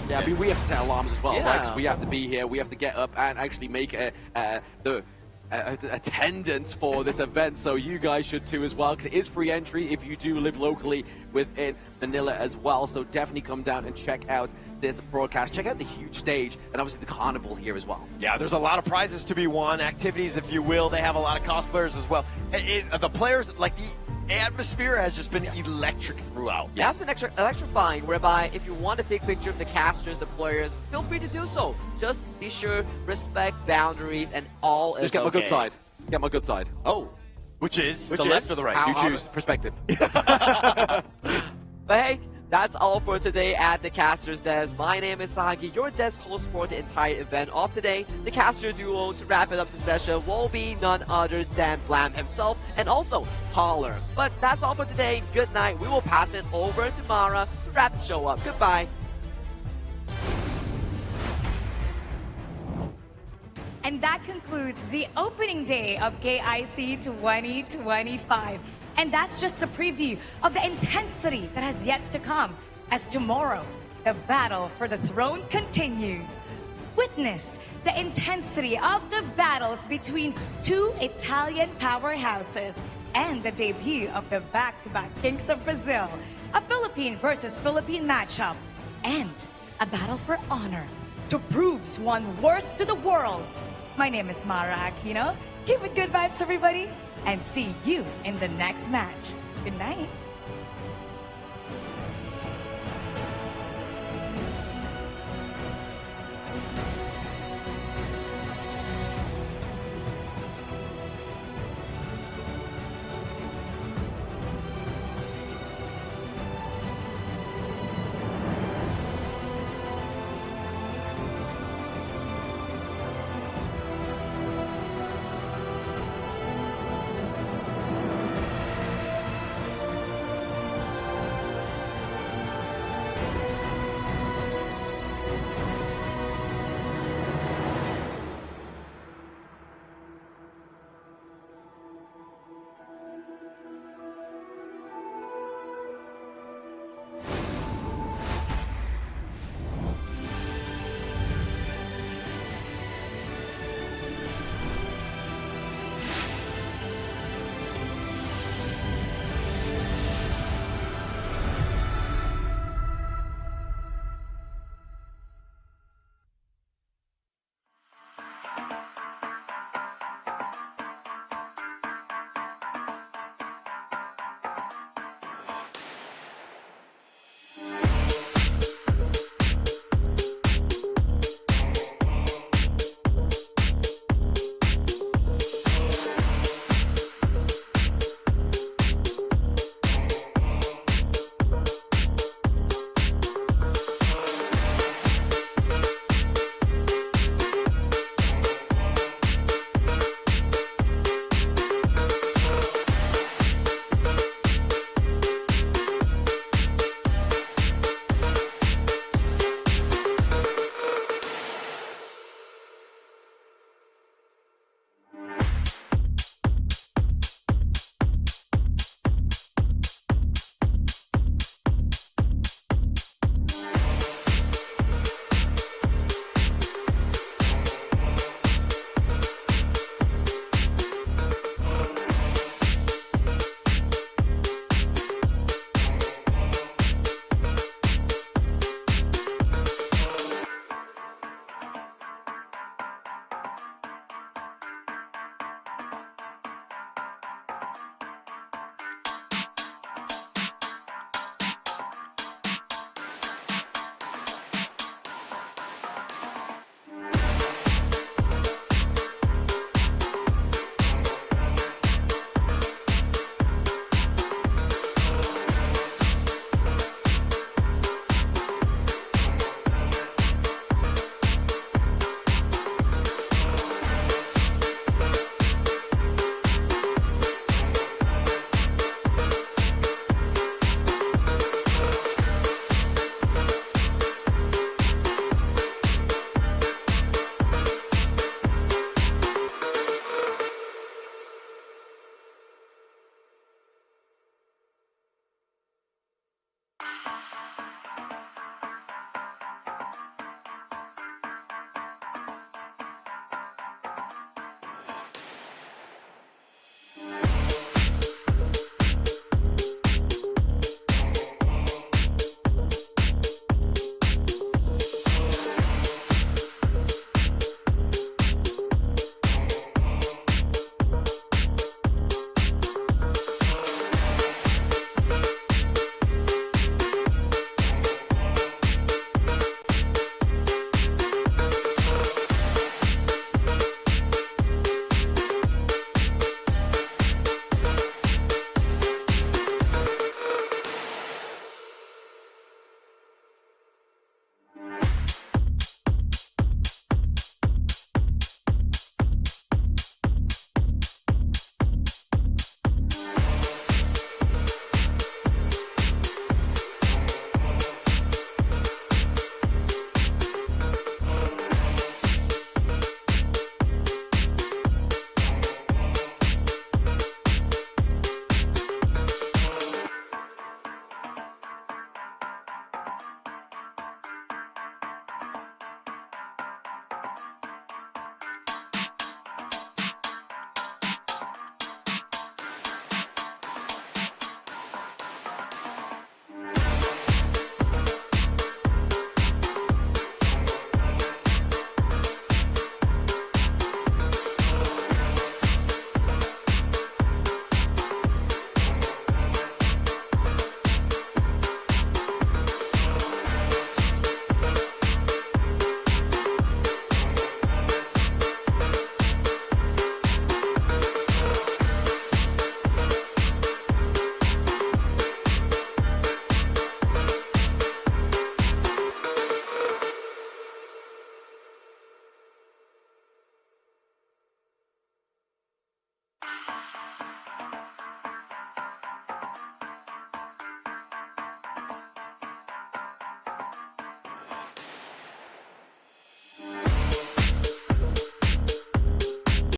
Yeah, I mean, we have to set alarms as well, Yeah. right? So we have to be here, we have to get up and actually make the attendance for this event, so you guys should too as well, because it is free entry if you do live locally within Manila as well. So definitely come down and check out this broadcast, check out the huge stage, and obviously the carnival here as well. Yeah, there's a lot of prizes to be won, activities if you will. They have a lot of cosplayers as well. The players, like the atmosphere has just been electric throughout. That's an electrifying, whereby if you want to take pictures of the casters, the players, feel free to do so. Just be sure, respect boundaries, and all is Just get my okay. good side. Get my good side. Oh. Which is Which the is? left or the right? How- You choose. Perspective. But hey, that's all for today at the Caster's Desk. My name is Sagi, your desk host for the entire event of today. The caster duo to wrap it up the session will be none other than Blam himself and also Holler. But that's all for today. Good night. We will pass it over to Mara to wrap the show up. Goodbye. And that concludes the opening day of KIC 2025. And that's just a preview of the intensity that has yet to come, as tomorrow, the battle for the throne continues. Witness the intensity of the battles between two Italian powerhouses and the debut of the back-to-back Kings of Brazil, a Philippine versus Philippine matchup, and a battle for honor to prove one worth to the world. My name is Mara Aquino. Keep it good vibes, everybody, and see you in the next match. Good night.